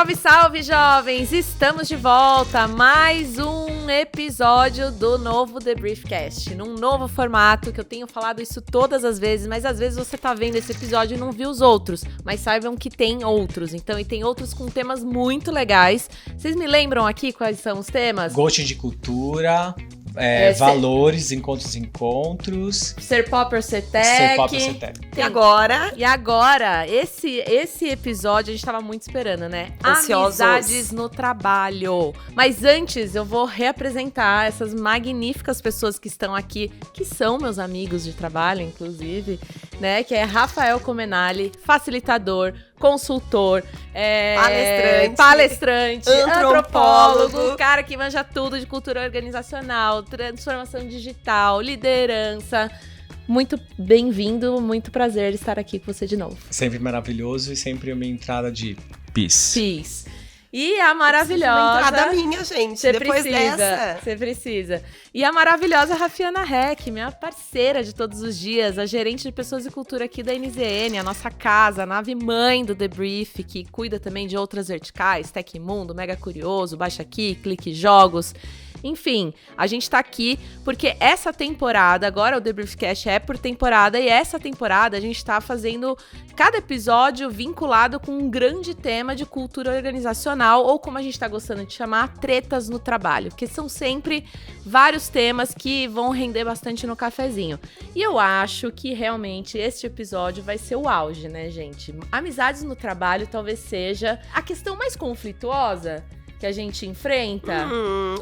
Salve, salve, jovens! Estamos de volta, mais um episódio do novo The Briefcast, num novo formato, que eu tenho falado isso todas as vezes, mas às vezes você tá vendo esse episódio e não viu os outros, mas saibam que tem outros, então, e tem outros com temas muito legais. Vocês me lembram aqui quais são os temas? Gosto de cultura... valores, encontros. Ser pop ou ser tech. Ser pop ou ser tech. E agora, esse episódio a gente tava muito esperando, né? Ansiosos. Amizades no trabalho. Mas antes, eu vou reapresentar essas magníficas pessoas que estão aqui, que são meus amigos de trabalho, inclusive, né? Que é Rafael Comenali, facilitador, consultor, palestrante, antropólogo, cara que manja tudo de cultura organizacional, transformação digital, liderança. Muito bem-vindo, muito prazer estar aqui com você de novo. Sempre maravilhoso e sempre uma entrada de peace. Peace. E a maravilhosa... Uma entrada minha, gente. Você precisa. E a maravilhosa Rafiana Heck, minha parceira de todos os dias, a gerente de pessoas e cultura aqui da NZN, a nossa casa, a nave mãe do The Brief, que cuida também de outras verticais, Tecmundo, Mega Curioso, Baixa Aqui, Clique Jogos. Enfim, a gente tá aqui porque essa temporada, agora o The Briefcast é por temporada, e essa temporada a gente tá fazendo cada episódio vinculado com um grande tema de cultura organizacional, ou como a gente tá gostando de chamar, tretas no trabalho, que são sempre vários temas que vão render bastante no cafezinho. E eu acho que realmente este episódio vai ser o auge, né, gente? Amizades no trabalho talvez seja a questão mais conflituosa que a gente enfrenta.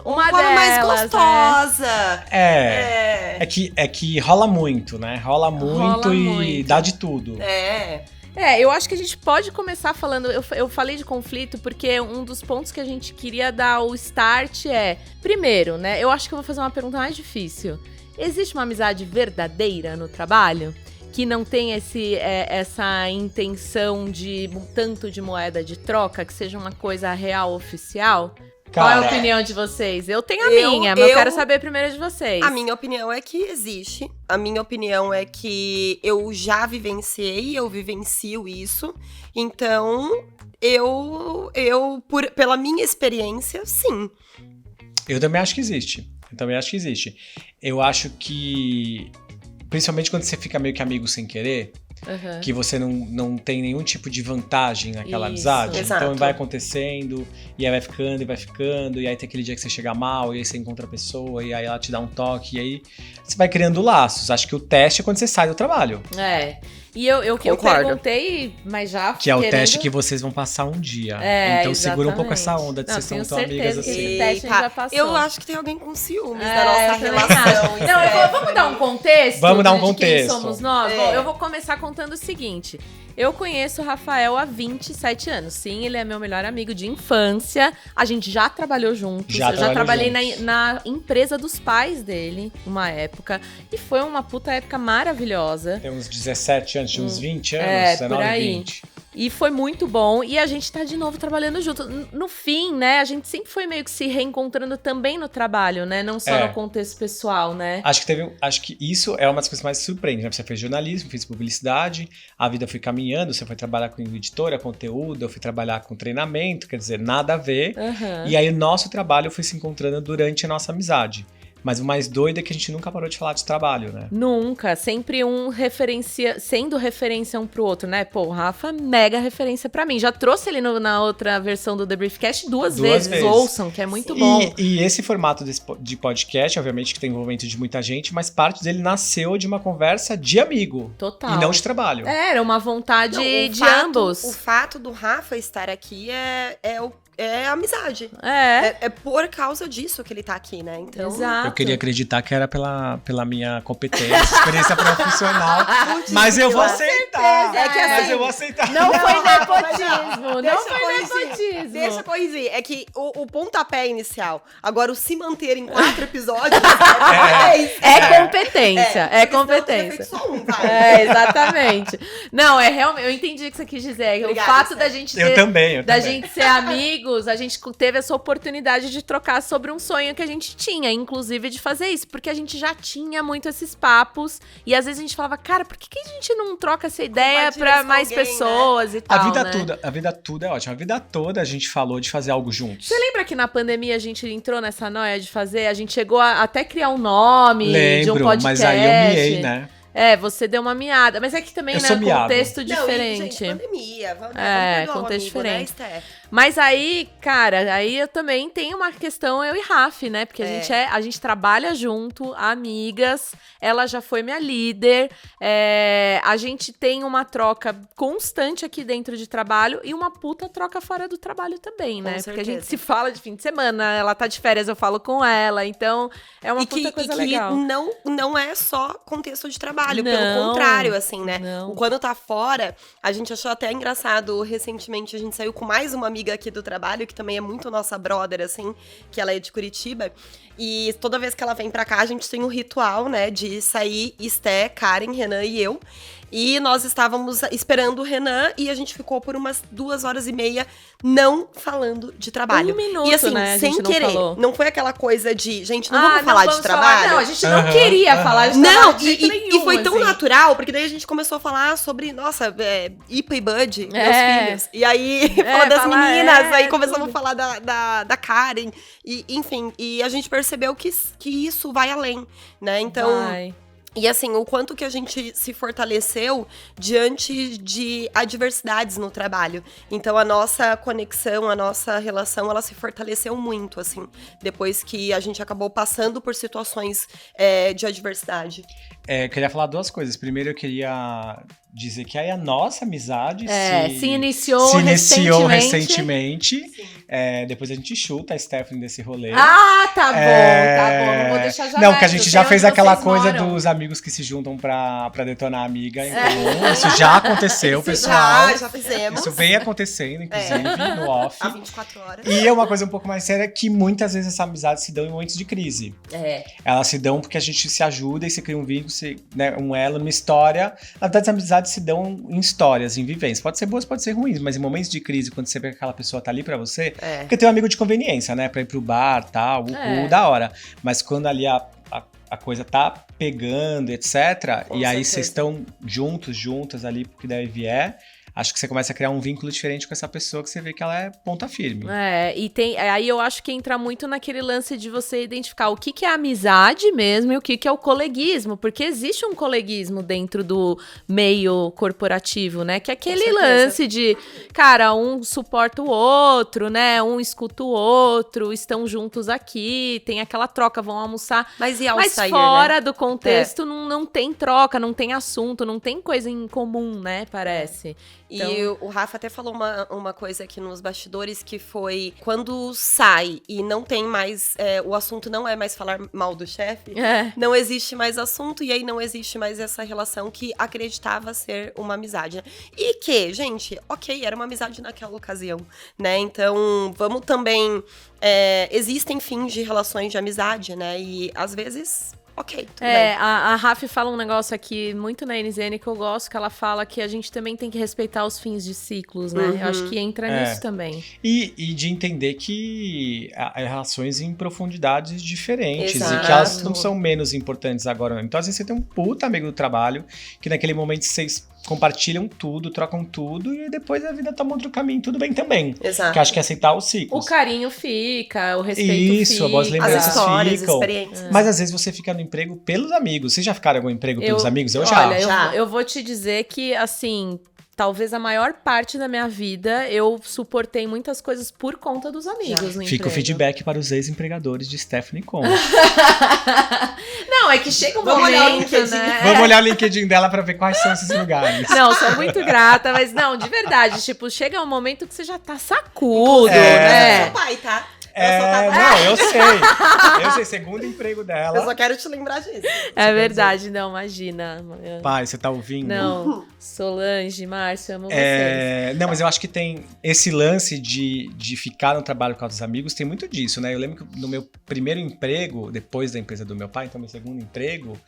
Uma delas, mais gostosa. É que rola muito, né? Rola muito. Dá de tudo. Eu acho que a gente pode começar falando... Eu falei de conflito porque um dos pontos que a gente queria dar o start é... Primeiro, né? Eu acho que eu vou fazer uma pergunta mais difícil. Existe uma amizade verdadeira no trabalho? Que não tem essa intenção de tanto de moeda de troca, que seja uma coisa real, oficial? Qual é a opinião de vocês? Eu tenho a minha, mas eu quero saber primeiro de vocês. A minha opinião é que existe. A minha opinião é que eu já vivenciei, eu vivencio isso. Então, pela minha experiência, sim. Eu também acho que existe. Eu acho que... Principalmente quando você fica meio que amigo sem querer, que você não tem nenhum tipo de vantagem naquela amizade. Exato. Então vai acontecendo, e aí vai ficando, e aí tem aquele dia que você chega mal, e aí você encontra a pessoa, e aí ela te dá um toque, e aí você vai criando laços. Acho que o teste é quando você sai do trabalho. E eu perguntei, mas já... Que é o teste que vocês vão passar um dia. Então segura um pouco essa onda de vocês são tão amigas assim. Esse teste já passou. Eu acho que tem alguém com ciúmes da nossa relação. Vamos dar um contexto? Vamos dar um de contexto. Quem somos nós? Bom, eu vou começar contando o seguinte. Eu conheço o Rafael há 27 anos. Sim, ele é meu melhor amigo de infância. A gente já trabalhou juntos. Eu já trabalhei na empresa dos pais dele, uma época. E foi uma puta época maravilhosa. Tem uns 17 anos, tinha uns 20 anos, 19, por aí. 20. E foi muito bom, e a gente tá de novo trabalhando junto. No fim, né, a gente sempre foi meio que se reencontrando também no trabalho, né, não só no contexto pessoal, né. Acho que isso é uma das coisas mais surpreendentes, né, você fez jornalismo, fez publicidade, a vida foi caminhando, você foi trabalhar com editora, conteúdo, eu fui trabalhar com treinamento, quer dizer, nada a ver, e aí o nosso trabalho foi se encontrando durante a nossa amizade. Mas o mais doido é que a gente nunca parou de falar de trabalho, né? Nunca. Sempre sendo referência um pro outro, né? Pô, o Rafa, mega referência pra mim. Já trouxe ele na outra versão do The Briefcast duas vezes. Ouçam, que é muito bom. E esse formato de podcast, obviamente, que tem envolvimento de muita gente, mas parte dele nasceu de uma conversa de amigo. Total. E não de trabalho. Era uma vontade de ambos. O fato do Rafa estar aqui é amizade. É por causa disso que ele tá aqui, né? Então, exato. Eu queria acreditar que era pela minha competência, experiência profissional. Mas eu vou aceitar. Mas eu vou aceitar. Não foi nepotismo. Não foi nepotismo. Deixa eu corrigir. É que o pontapé inicial. Agora, o se manter em 4 episódios é competência. É competência. Só um, vai. Exatamente. Não, realmente. Eu entendi o que você quis dizer. Obrigada, o fato da gente Eu também. Da gente ser amigo amigos, a gente teve essa oportunidade de trocar sobre um sonho que a gente tinha, inclusive de fazer isso, porque a gente já tinha muito esses papos, e às vezes a gente falava, cara, por que a gente não troca essa ideia pra mais pessoas, né? E tal, a vida toda é ótima. A vida toda a gente falou de fazer algo juntos. Você lembra que na pandemia a gente entrou nessa noia de fazer? A gente chegou a até criar um nome de um podcast. Mas aí eu miei, né? Você deu uma miada. Mas é que também, né, contexto diferente. Não, gente, pandemia. Vamos contexto diferente. Né, mas aí, cara, aí eu também tenho uma questão, eu e Raf, né? Porque a gente trabalha junto, amigas, ela já foi minha líder, a gente tem uma troca constante aqui dentro de trabalho e uma puta troca fora do trabalho também, né? Porque a gente se fala de fim de semana, ela tá de férias, eu falo com ela, então é uma puta coisa legal. E não é só contexto de trabalho, pelo contrário, assim, né? Quando tá fora, a gente achou até engraçado, recentemente a gente saiu com mais uma amiga aqui do trabalho, que também é muito nossa brother, assim, que ela é de Curitiba, e toda vez que ela vem pra cá, a gente tem um ritual, né, de sair Esté, Karen, Renan e eu, e nós estávamos esperando o Renan e a gente ficou por umas 2h30 não falando de trabalho. 1 minuto, e assim, né, sem querer. Não foi aquela coisa de, gente, não vamos falar de trabalho. Não, a gente não queria falar de trabalho. Não, e foi tão natural, porque daí a gente começou a falar sobre, nossa, Ipa e Bud, meus filhos. E aí, falando das meninas, aí começamos a falar da Karen, e enfim, e a gente percebeu que isso vai além, né? Então. E assim, o quanto que a gente se fortaleceu diante de adversidades no trabalho. Então, a nossa conexão, a nossa relação, ela se fortaleceu muito, assim, depois que a gente acabou passando por situações de adversidade. Eu queria falar 2 coisas. Primeiro, eu queria dizer que aí a nossa amizade se iniciou recentemente. Depois a gente chuta a Stephanie desse rolê. Tá bom. Não vou deixar já. Não, que a gente já fez aquela coisa dos amigos que se juntam pra detonar a amiga em comum. Isso já aconteceu, pessoal. Já fizemos. Isso vem acontecendo, inclusive, no off. Há 24 horas. E é uma coisa um pouco mais séria que muitas vezes essa amizade se dão em momentos de crise. Elas se dão porque a gente se ajuda e se cria um vínculo, né, um elo, uma história. Na verdade, as amizades se dão em histórias, em vivências. Pode ser boas, pode ser ruins, mas em momentos de crise, quando você vê que aquela pessoa tá ali pra você, porque tem um amigo de conveniência, né? Pra ir pro bar, tal, o da hora. Mas quando ali a coisa tá pegando, etc. Com e aí vocês estão juntas ali, porque daí vier. Acho que você começa a criar um vínculo diferente com essa pessoa que você vê que ela é ponta firme. E aí eu acho que entra muito naquele lance de você identificar o que é amizade mesmo e o que é o coleguismo, porque existe um coleguismo dentro do meio corporativo, né? Que é aquele lance de, cara, um suporta o outro, né? Um escuta o outro, estão juntos aqui, tem aquela troca, vão almoçar. Mas fora, né, do contexto não tem troca, não tem assunto, não tem coisa em comum, né? Parece. Então... E o Rafa até falou uma coisa aqui nos bastidores, que foi quando sai e não tem mais, o assunto não é mais falar mal do chefe, não existe mais assunto, e aí não existe mais essa relação que acreditava ser uma amizade, né? E que, gente, era uma amizade naquela ocasião, né? Então, vamos também... existem fins de relações de amizade, né? E, às vezes... tudo bem. A Rafi fala um negócio aqui muito na NZN que eu gosto, que ela fala que a gente também tem que respeitar os fins de ciclos, né? Eu acho que entra nisso também. E de entender que há relações em profundidades diferentes. Exato. E que elas não são menos importantes agora. Então, às vezes, você tem um puta amigo do trabalho, que naquele momento vocês compartilham tudo, trocam tudo, e depois a vida toma outro caminho, tudo bem também. Exato. Que acho que é aceitar os ciclos. O carinho fica, o respeito fica. Boas lembranças as histórias, ficam. experiências. Mas às vezes você fica no emprego pelos amigos. Vocês já ficaram em algum emprego pelos amigos? Eu já. Olha, eu vou te dizer que, assim... Talvez a maior parte da minha vida eu suportei muitas coisas por conta dos amigos no Fica emprego. o feedback para os ex-empregadores de Stephanie Conte. Não, é que chega um momento, né? Vamos olhar o LinkedIn dela para ver quais são esses lugares. Não, sou muito grata, mas não, de verdade, tipo, chega um momento que você já tá sacudo, né? Eu sou pai, tá? Eu sei, segundo emprego dela. Eu só quero te lembrar disso. É verdade, não, imagina. Pai, você tá ouvindo? Não, Solange, Márcio, amo vocês. Não, mas eu acho que tem esse lance de ficar no trabalho com os amigos, tem muito disso, né? Eu lembro que no meu primeiro emprego, depois da empresa do meu pai, então meu segundo emprego,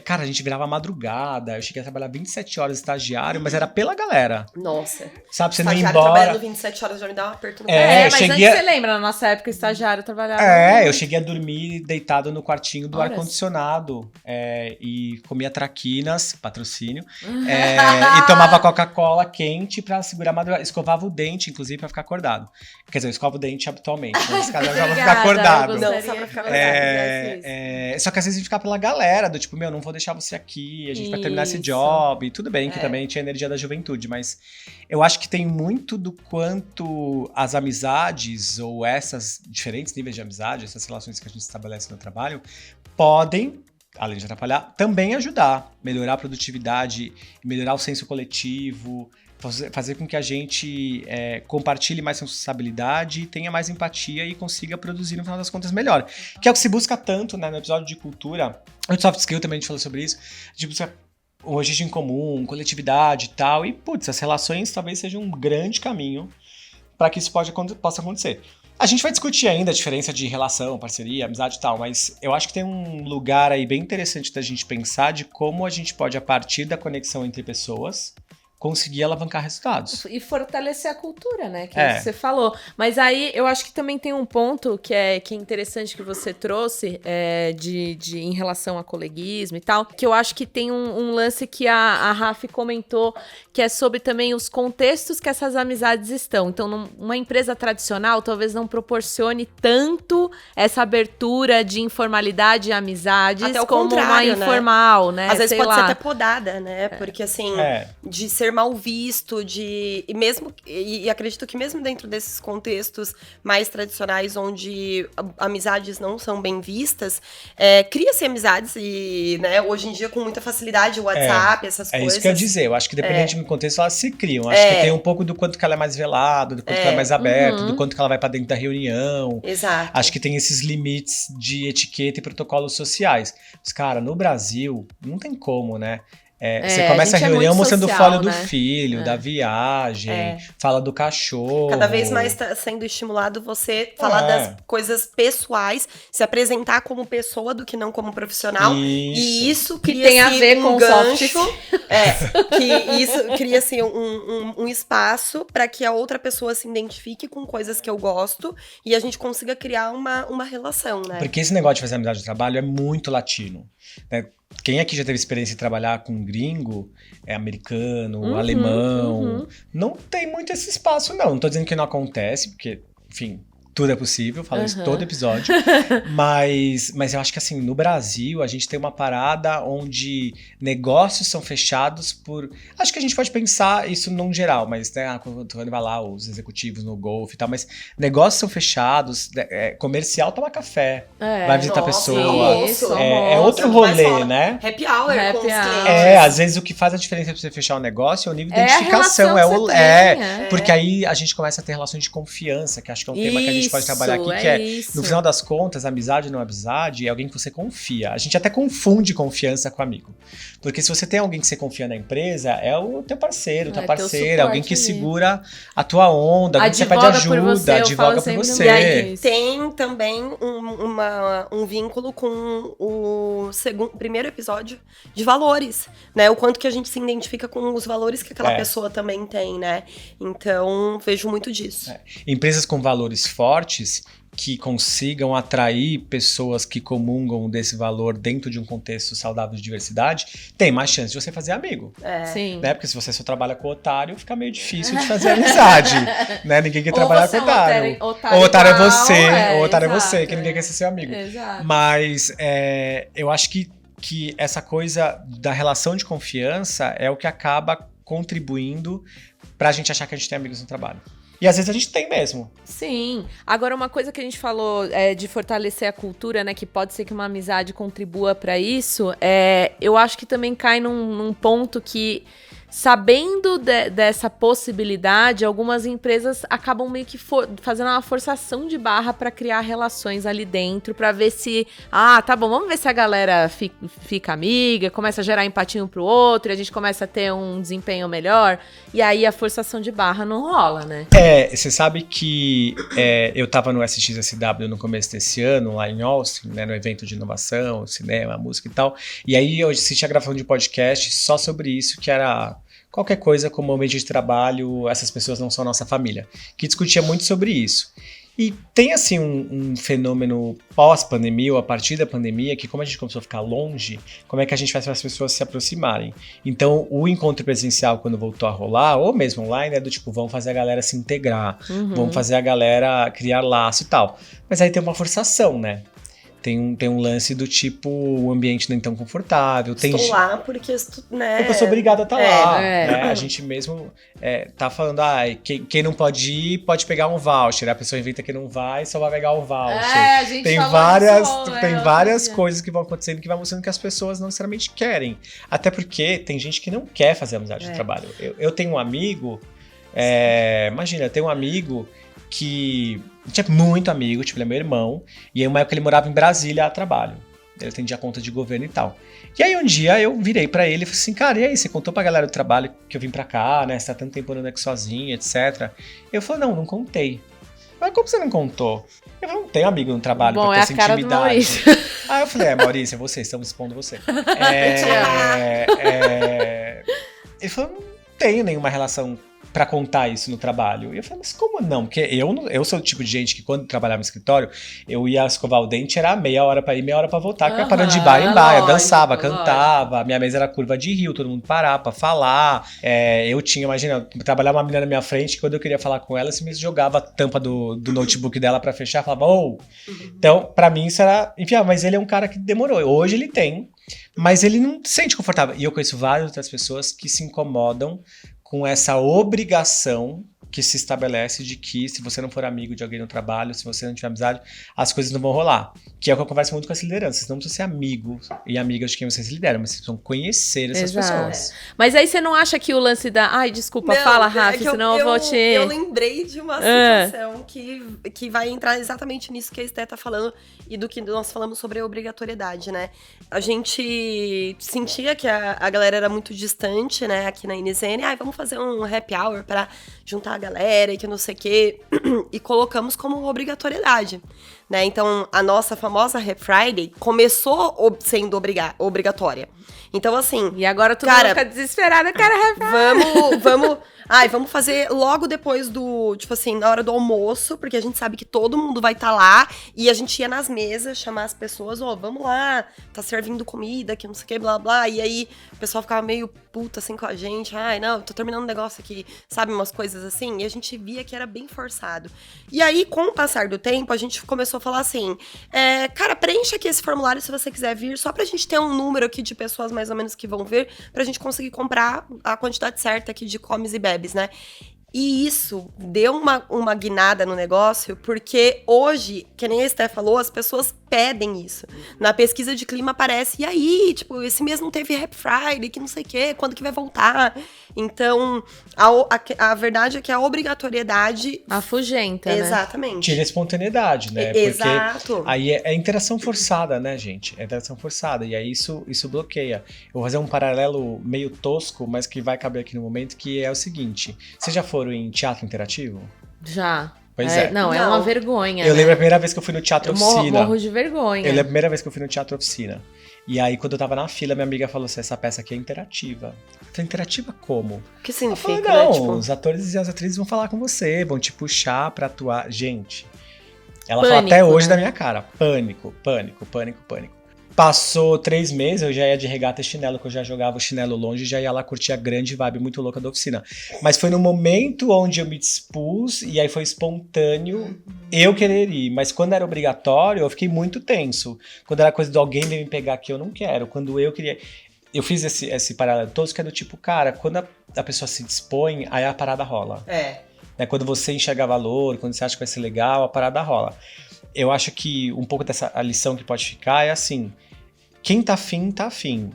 Cara, a gente virava madrugada. Eu cheguei a trabalhar 27 horas estagiário, mas era pela galera. Nossa. Sabe, você não ia embora. Trabalhando 27 horas já me dá um aperto no pé. Mas antes você lembra, na nossa época, o estagiário trabalhava. Eu cheguei a dormir deitado no quartinho do ar-condicionado. E comia traquinas, patrocínio. E tomava Coca-Cola quente pra segurar a madrugada. Escovava o dente, inclusive, pra ficar acordado. Quer dizer, eu escovo o dente habitualmente. Mas cada já vou ficar acordado. Não, só pra ficar acordado. Só que às vezes a gente fica pela galera, do tipo, não vou deixar você aqui, a gente vai terminar esse job. E tudo bem que também tinha a energia da juventude, mas eu acho que tem muito do quanto as amizades ou essas diferentes níveis de amizade, essas relações que a gente estabelece no trabalho, podem, além de atrapalhar, também ajudar, melhorar a produtividade, melhorar o senso coletivo, fazer com que a gente compartilhe mais responsabilidade, tenha mais empatia e consiga produzir, no final das contas, melhor. Que é o que se busca tanto, né, no episódio de cultura, no soft skill também a gente falou sobre isso, a gente busca o registro em comum, coletividade e tal, e, putz, as relações talvez sejam um grande caminho para que isso possa acontecer. A gente vai discutir ainda a diferença de relação, parceria, amizade e tal, mas eu acho que tem um lugar aí bem interessante da gente pensar de como a gente pode, a partir da conexão entre pessoas, conseguir alavancar resultados. E fortalecer a cultura, né? Que é isso que você falou. Mas aí, eu acho que também tem um ponto que é interessante que você trouxe em relação a coleguismo e tal, que eu acho que tem um lance que a Rafi comentou, que é sobre também os contextos que essas amizades estão. Então, uma empresa tradicional talvez não proporcione tanto essa abertura de informalidade e amizades até o como uma informal, né? Às vezes pode ser até podada, né? Porque, assim, de ser mal visto, e acredito que mesmo dentro desses contextos mais tradicionais, onde amizades não são bem vistas, cria-se amizades e, né, hoje em dia com muita facilidade, o WhatsApp, essas coisas. É isso que eu ia dizer, eu acho que dependente do contexto, elas se criam. Acho que tem um pouco do quanto que ela é mais velada, do quanto que ela é mais aberta, do quanto que ela vai pra dentro da reunião. Exato. Acho que tem esses limites de etiqueta e protocolos sociais. Mas, cara, no Brasil, não tem como, né? Você começa a reunião mostrando foto do filho, da viagem, fala do cachorro. Cada vez mais está sendo estimulado você falar das coisas pessoais, se apresentar como pessoa do que não como profissional. E isso cria tem a ver com gancho. Que isso cria assim, um espaço para que a outra pessoa se identifique com coisas que eu gosto e a gente consiga criar uma relação, né? Porque esse negócio de fazer amizade de trabalho é muito latino, né? Quem aqui já teve experiência de trabalhar com gringo, americano, alemão, não tem muito esse espaço, não. Não tô dizendo que não acontece, porque, enfim, tudo é possível, falo isso todo episódio. Mas eu acho que, assim, no Brasil, a gente tem uma parada onde negócios são fechados por... Acho que a gente pode pensar isso num geral, mas, né, quando vai lá os executivos no golfe e tal, mas negócios são fechados, comercial toma café, vai visitar a pessoa. É outro rolê, né? Happy hour com os clientes. Às vezes o que faz a diferença pra você fechar o negócio é o nível de identificação. Porque aí a gente começa a ter relações de confiança, que acho que é um tema que a gente pode trabalhar aqui, no final das contas, amizade não amizade é alguém que você confia. A gente até confunde confiança com amigo. Porque se você tem alguém que você confia na empresa, é o teu parceiro, tua parceira, alguém que segura a tua onda, alguém que você pede ajuda, advoga por você. E aí tem também um vínculo com o primeiro episódio de valores, né? O quanto que a gente se identifica com os valores que aquela pessoa também tem, né? Então, vejo muito disso. Empresas com valores fortes que consigam atrair pessoas que comungam desse valor dentro de um contexto saudável de diversidade, tem mais chance de você fazer amigo. Sim. Né? Porque se você só trabalha com otário, fica meio difícil de fazer amizade. Né? Ninguém quer trabalhar com otário. Ou otário é você, ou otário é você, que ninguém quer ser seu amigo. Exato. Mas eu acho que essa coisa da relação de confiança é o que acaba contribuindo pra gente achar que a gente tem amigos no trabalho. E às vezes a gente tem mesmo. Sim. Agora, uma coisa que a gente falou de fortalecer a cultura, né? Que pode ser que uma amizade contribua pra isso. Eu acho que também cai num ponto que sabendo dessa possibilidade, algumas empresas acabam meio que fazendo uma forçação de barra para criar relações ali dentro, para ver se, tá bom, vamos ver se a galera fica amiga, começa a gerar empatia um pro outro, e a gente começa a ter um desempenho melhor, e aí a forçação de barra não rola, né? Você sabe que eu tava no SXSW no começo desse ano, lá em Austin, né, no evento de inovação, cinema, música e tal, e aí eu assisti a gravação de podcast só sobre isso, que era qualquer coisa como ambiente de trabalho, essas pessoas não são nossa família, que discutia muito sobre isso. E tem, assim, um fenômeno pós-pandemia, ou a partir da pandemia, que como a gente começou a ficar longe, como é que a gente faz para as pessoas se aproximarem? Então, o encontro presencial, quando voltou a rolar, ou mesmo online, é do tipo, vamos fazer a galera se integrar, vamos fazer a galera criar laço e tal. Mas aí tem uma forçação, né? Tem um lance do tipo, o ambiente não é tão confortável. Estou lá porque, né? Porque eu sou obrigado a estar lá. Né? A gente mesmo tá falando, quem não pode ir, pode pegar um voucher. A pessoa inventa que não vai, só vai pegar o voucher. A gente tem várias coisas que vão acontecendo que vai mostrando que as pessoas não necessariamente querem. Até porque tem gente que não quer fazer amizade no trabalho. Eu tenho um amigo, imagina, eu tenho um amigo que tinha muito amigo, tipo, ele é meu irmão, e aí uma época ele morava em Brasília a trabalho, ele atendia a conta de governo e tal. E aí um dia eu virei pra ele e falei assim, cara, e aí, você contou pra galera do trabalho que eu vim pra cá, né, você tá tanto tempo andando aqui sozinho, etc. Eu falei, não contei. Mas como você não contou? Eu falei, não tenho amigo no trabalho pra ter essa intimidade. Aí eu falei, Maurício, é você, estamos expondo você. Ele falou, não tenho nenhuma relação pra contar isso no trabalho. E eu falei, mas como não? Porque eu sou o tipo de gente que quando trabalhava no escritório, eu ia escovar o dente, era meia hora pra ir, meia hora pra voltar, que eu ia parando de baia em baia, dançava, cantava, minha mesa era curva de rio, todo mundo parava pra falar. Eu tinha, imagina, eu trabalhava uma menina na minha frente, quando eu queria falar com ela, me jogava a tampa do notebook dela pra fechar, falava, Então, pra mim isso era, enfim, mas ele é um cara que demorou. Hoje ele tem, mas ele não se sente confortável. E eu conheço várias outras pessoas que se incomodam com essa obrigação que se estabelece de que se você não for amigo de alguém no trabalho, se você não tiver amizade, as coisas não vão rolar. Que é o que eu converso muito com as lideranças. Vocês não precisam ser amigo e amigas de quem vocês lideram, mas vocês precisam conhecer essas pessoas. Mas aí você não acha que o lance da... Ai, desculpa, fala, Rafa, senão eu vou te... Eu lembrei de uma situação que vai entrar exatamente nisso que a Esté tá falando e do que nós falamos sobre a obrigatoriedade, né? A gente sentia que a galera era muito distante, né, aqui na NZN. Vamos fazer um happy hour pra juntar a galera e que não sei o quê. E colocamos como obrigatoriedade, né? Então, a nossa famosa Happy Friday começou sendo obrigatória. Então, assim... E agora tu fica desesperada, cara. Vamos fazer logo depois do... Tipo assim, na hora do almoço, porque a gente sabe que todo mundo vai estar lá. E a gente ia nas mesas, chamar as pessoas. Vamos lá, tá servindo comida, que não sei o que, blá, blá. E aí, o pessoal ficava meio puta, assim, com a gente. Não, tô terminando um negócio aqui, sabe? Umas coisas assim. E a gente via que era bem forçado. E aí, com o passar do tempo, a gente começou a falar assim... cara, preencha aqui esse formulário se você quiser vir. Só pra gente ter um número aqui de pessoas mais ou menos que vão vir. Pra gente conseguir comprar a quantidade certa aqui de comes e bebes, né? E isso deu uma guinada no negócio, porque hoje, que nem a Esté falou, as pessoas pedem isso. Na pesquisa de clima aparece, e aí, tipo, esse mês não teve Happy Friday, que não sei o quê, quando que vai voltar? Então, a verdade é que a obrigatoriedade... afugenta, né? Exatamente. Tira a espontaneidade, né? Exato. Porque aí é interação forçada, né, gente? É interação forçada, e aí isso bloqueia. Eu vou fazer um paralelo meio tosco, mas que vai caber aqui no momento, que é o seguinte. Vocês já foram em teatro interativo? Já. Pois é. Não, é uma vergonha. Eu lembro a primeira vez que eu fui no Teatro Oficina. Morro de vergonha. Eu lembro a primeira vez que eu fui no Teatro Oficina. E aí, quando eu tava na fila, minha amiga falou assim, essa peça aqui é interativa. Eu falei, interativa como? O que significa, eu falei, não, né? Tipo... os atores e as atrizes vão falar com você, vão te puxar pra atuar. Gente, ela fala até hoje da minha cara. Pânico, pânico, pânico, pânico. Passou 3 meses, eu já ia de regata e chinelo, que eu já jogava o chinelo longe e já ia lá curtir a grande vibe muito louca da oficina. Mas foi no momento onde eu me dispus e aí foi espontâneo eu querer ir. Mas quando era obrigatório, eu fiquei muito tenso. Quando era coisa de alguém vir me pegar aqui, eu não quero. Quando eu queria... Eu fiz esse paralelo todo, que é do tipo, cara, quando a pessoa se dispõe, aí a parada rola. Né? Quando você enxerga valor, quando você acha que vai ser legal, a parada rola. Eu acho que um pouco dessa lição que pode ficar é assim... Quem tá afim, tá afim.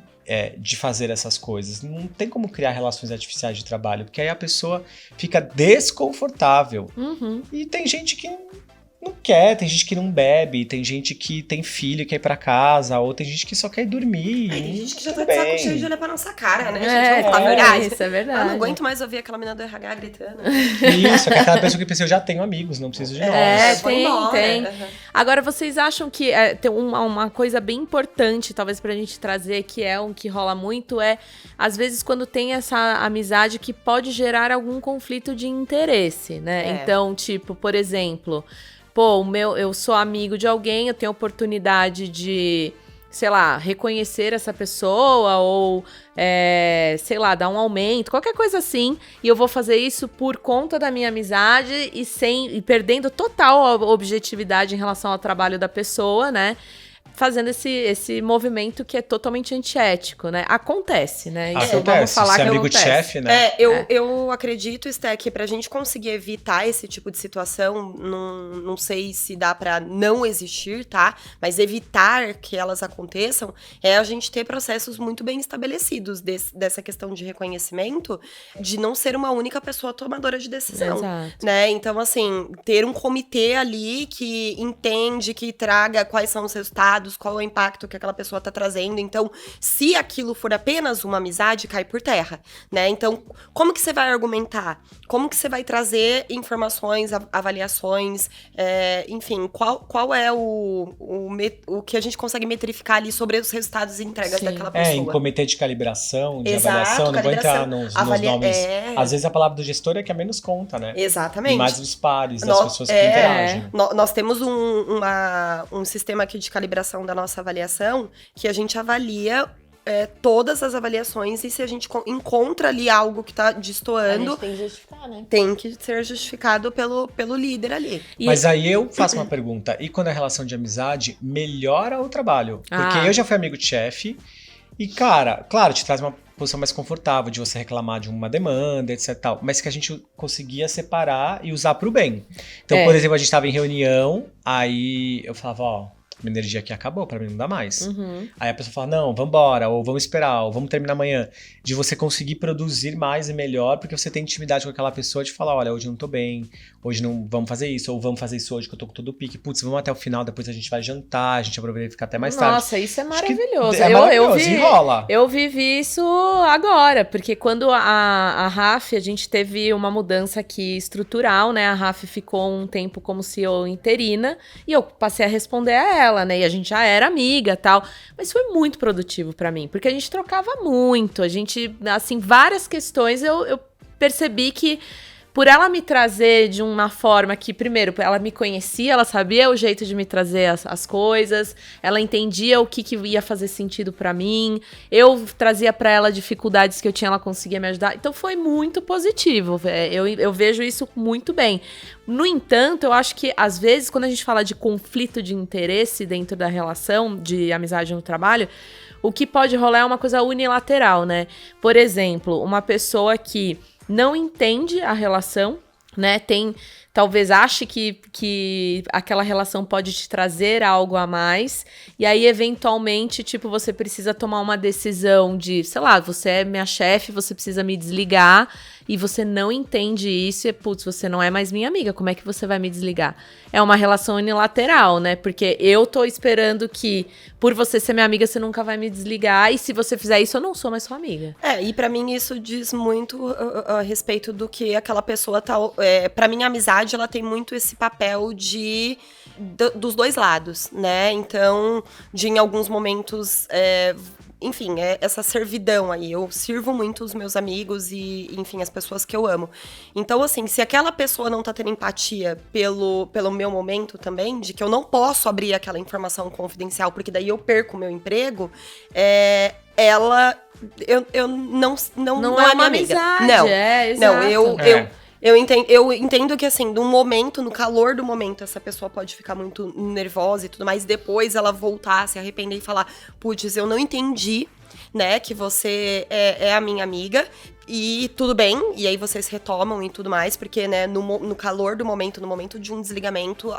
de fazer essas coisas. Não tem como criar relações artificiais de trabalho, porque aí a pessoa fica desconfortável. E tem gente que não quer, tem gente que não bebe, tem gente que tem filho e quer ir pra casa, ou tem gente que só quer ir dormir. Tem gente que já tá de saco cheio de olhar pra nossa cara, né? Isso é verdade. Eu não aguento mais ouvir aquela menina do RH gritando. Isso, é aquela pessoa que pensa, eu já tenho amigos, não preciso de nós. Tem. Agora, vocês acham que tem uma coisa bem importante, talvez pra gente trazer, que é que rola muito, às vezes, quando tem essa amizade que pode gerar algum conflito de interesse, né? Então, tipo, por exemplo, eu sou amigo de alguém, eu tenho oportunidade de, sei lá, reconhecer essa pessoa ou, sei lá, dar um aumento, qualquer coisa assim, e eu vou fazer isso por conta da minha amizade e perdendo total a objetividade em relação ao trabalho da pessoa, né? Fazendo esse movimento que é totalmente antiético, né? Acontece, né? Isso vamos falar que amigo acontece. De chefe, né? Eu acredito, Sté, que pra gente conseguir evitar esse tipo de situação, não sei se dá pra não existir, tá? Mas evitar que elas aconteçam é a gente ter processos muito bem estabelecidos dessa questão de reconhecimento, de não ser uma única pessoa tomadora de decisão. Exato. Né? Então, assim, ter um comitê ali que entende, que traga quais são os resultados, qual é o impacto que aquela pessoa tá trazendo. Então, se aquilo for apenas uma amizade, cai por terra, né? Então, como que você vai argumentar? Como que você vai trazer informações, avaliações, enfim, qual é o que a gente consegue metrificar ali sobre os resultados e entregas daquela pessoa? Em comitê de calibração, de avaliação, não vou entrar nos nomes. Às vezes a palavra do gestor é que a menos conta, né? Exatamente. E mais os pares das pessoas que interagem. Nós temos um sistema aqui de calibração da nossa avaliação, que a gente avalia todas as avaliações, e se a gente encontra ali algo que tá destoando, tem que justificar, né? Tem que ser justificado pelo líder ali. Mas aí eu faço uma pergunta, e quando a relação de amizade melhora o trabalho? Porque eu já fui amigo de chefe, e cara, claro, te traz uma posição mais confortável de você reclamar de uma demanda, etc e tal, mas que a gente conseguia separar e usar pro bem. Então, por exemplo, a gente tava em reunião, aí eu falava, minha energia aqui acabou, pra mim não dá mais. Aí a pessoa fala, não, vambora, ou vamos esperar, ou vamos terminar amanhã. De você conseguir produzir mais e melhor, porque você tem intimidade com aquela pessoa de falar, olha, hoje eu não tô bem, hoje não vamos fazer isso, ou vamos fazer isso hoje que eu tô com todo pique. Putz, vamos até o final, depois a gente vai jantar, a gente aproveita e ficar até mais tarde. Nossa, isso é maravilhoso. Enrola. Eu vivi isso agora, porque quando a RAF, a gente teve uma mudança aqui estrutural, né? A RAF ficou um tempo como CEO interina, e eu passei a responder a ela, né? E a gente já era amiga e tal. Mas foi muito produtivo pra mim, porque a gente trocava muito. A gente, assim, várias questões eu percebi que por ela me trazer de uma forma que, primeiro, ela me conhecia, ela sabia o jeito de me trazer as coisas, ela entendia o que ia fazer sentido pra mim, eu trazia pra ela dificuldades que eu tinha, ela conseguia me ajudar. Então foi muito positivo, eu vejo isso muito bem. No entanto, eu acho que, às vezes, quando a gente fala de conflito de interesse dentro da relação de amizade no trabalho, o que pode rolar é uma coisa unilateral, né? Por exemplo, uma pessoa que não entende a relação, né? Talvez ache que aquela relação pode te trazer algo a mais, e aí, eventualmente, tipo, você precisa tomar uma decisão de, sei lá, você é minha chefe, você precisa me desligar, e você não entende isso, e, putz, você não é mais minha amiga, como é que você vai me desligar? É uma relação unilateral, né? Porque eu tô esperando que, por você ser minha amiga, você nunca vai me desligar, e se você fizer isso, eu não sou mais sua amiga. E pra mim isso diz muito a respeito do que aquela pessoa tá... pra mim, a amizade, ela tem muito esse papel dos dois lados, né? Então, em alguns momentos... enfim, essa servidão aí. Eu sirvo muito os meus amigos e, enfim, as pessoas que eu amo. Então, assim, se aquela pessoa não tá tendo empatia pelo meu momento também, de que eu não posso abrir aquela informação confidencial, porque daí eu perco o meu emprego, ela... Eu não é uma minha amiga. Amizade, Não, eu entendo que, assim, no momento, no calor do momento, essa pessoa pode ficar muito nervosa e tudo mais, depois ela voltar, se arrepender e falar, putz, eu não entendi, né, que você é a minha amiga, e tudo bem, e aí vocês retomam e tudo mais, porque, né, no calor do momento, no momento de um desligamento,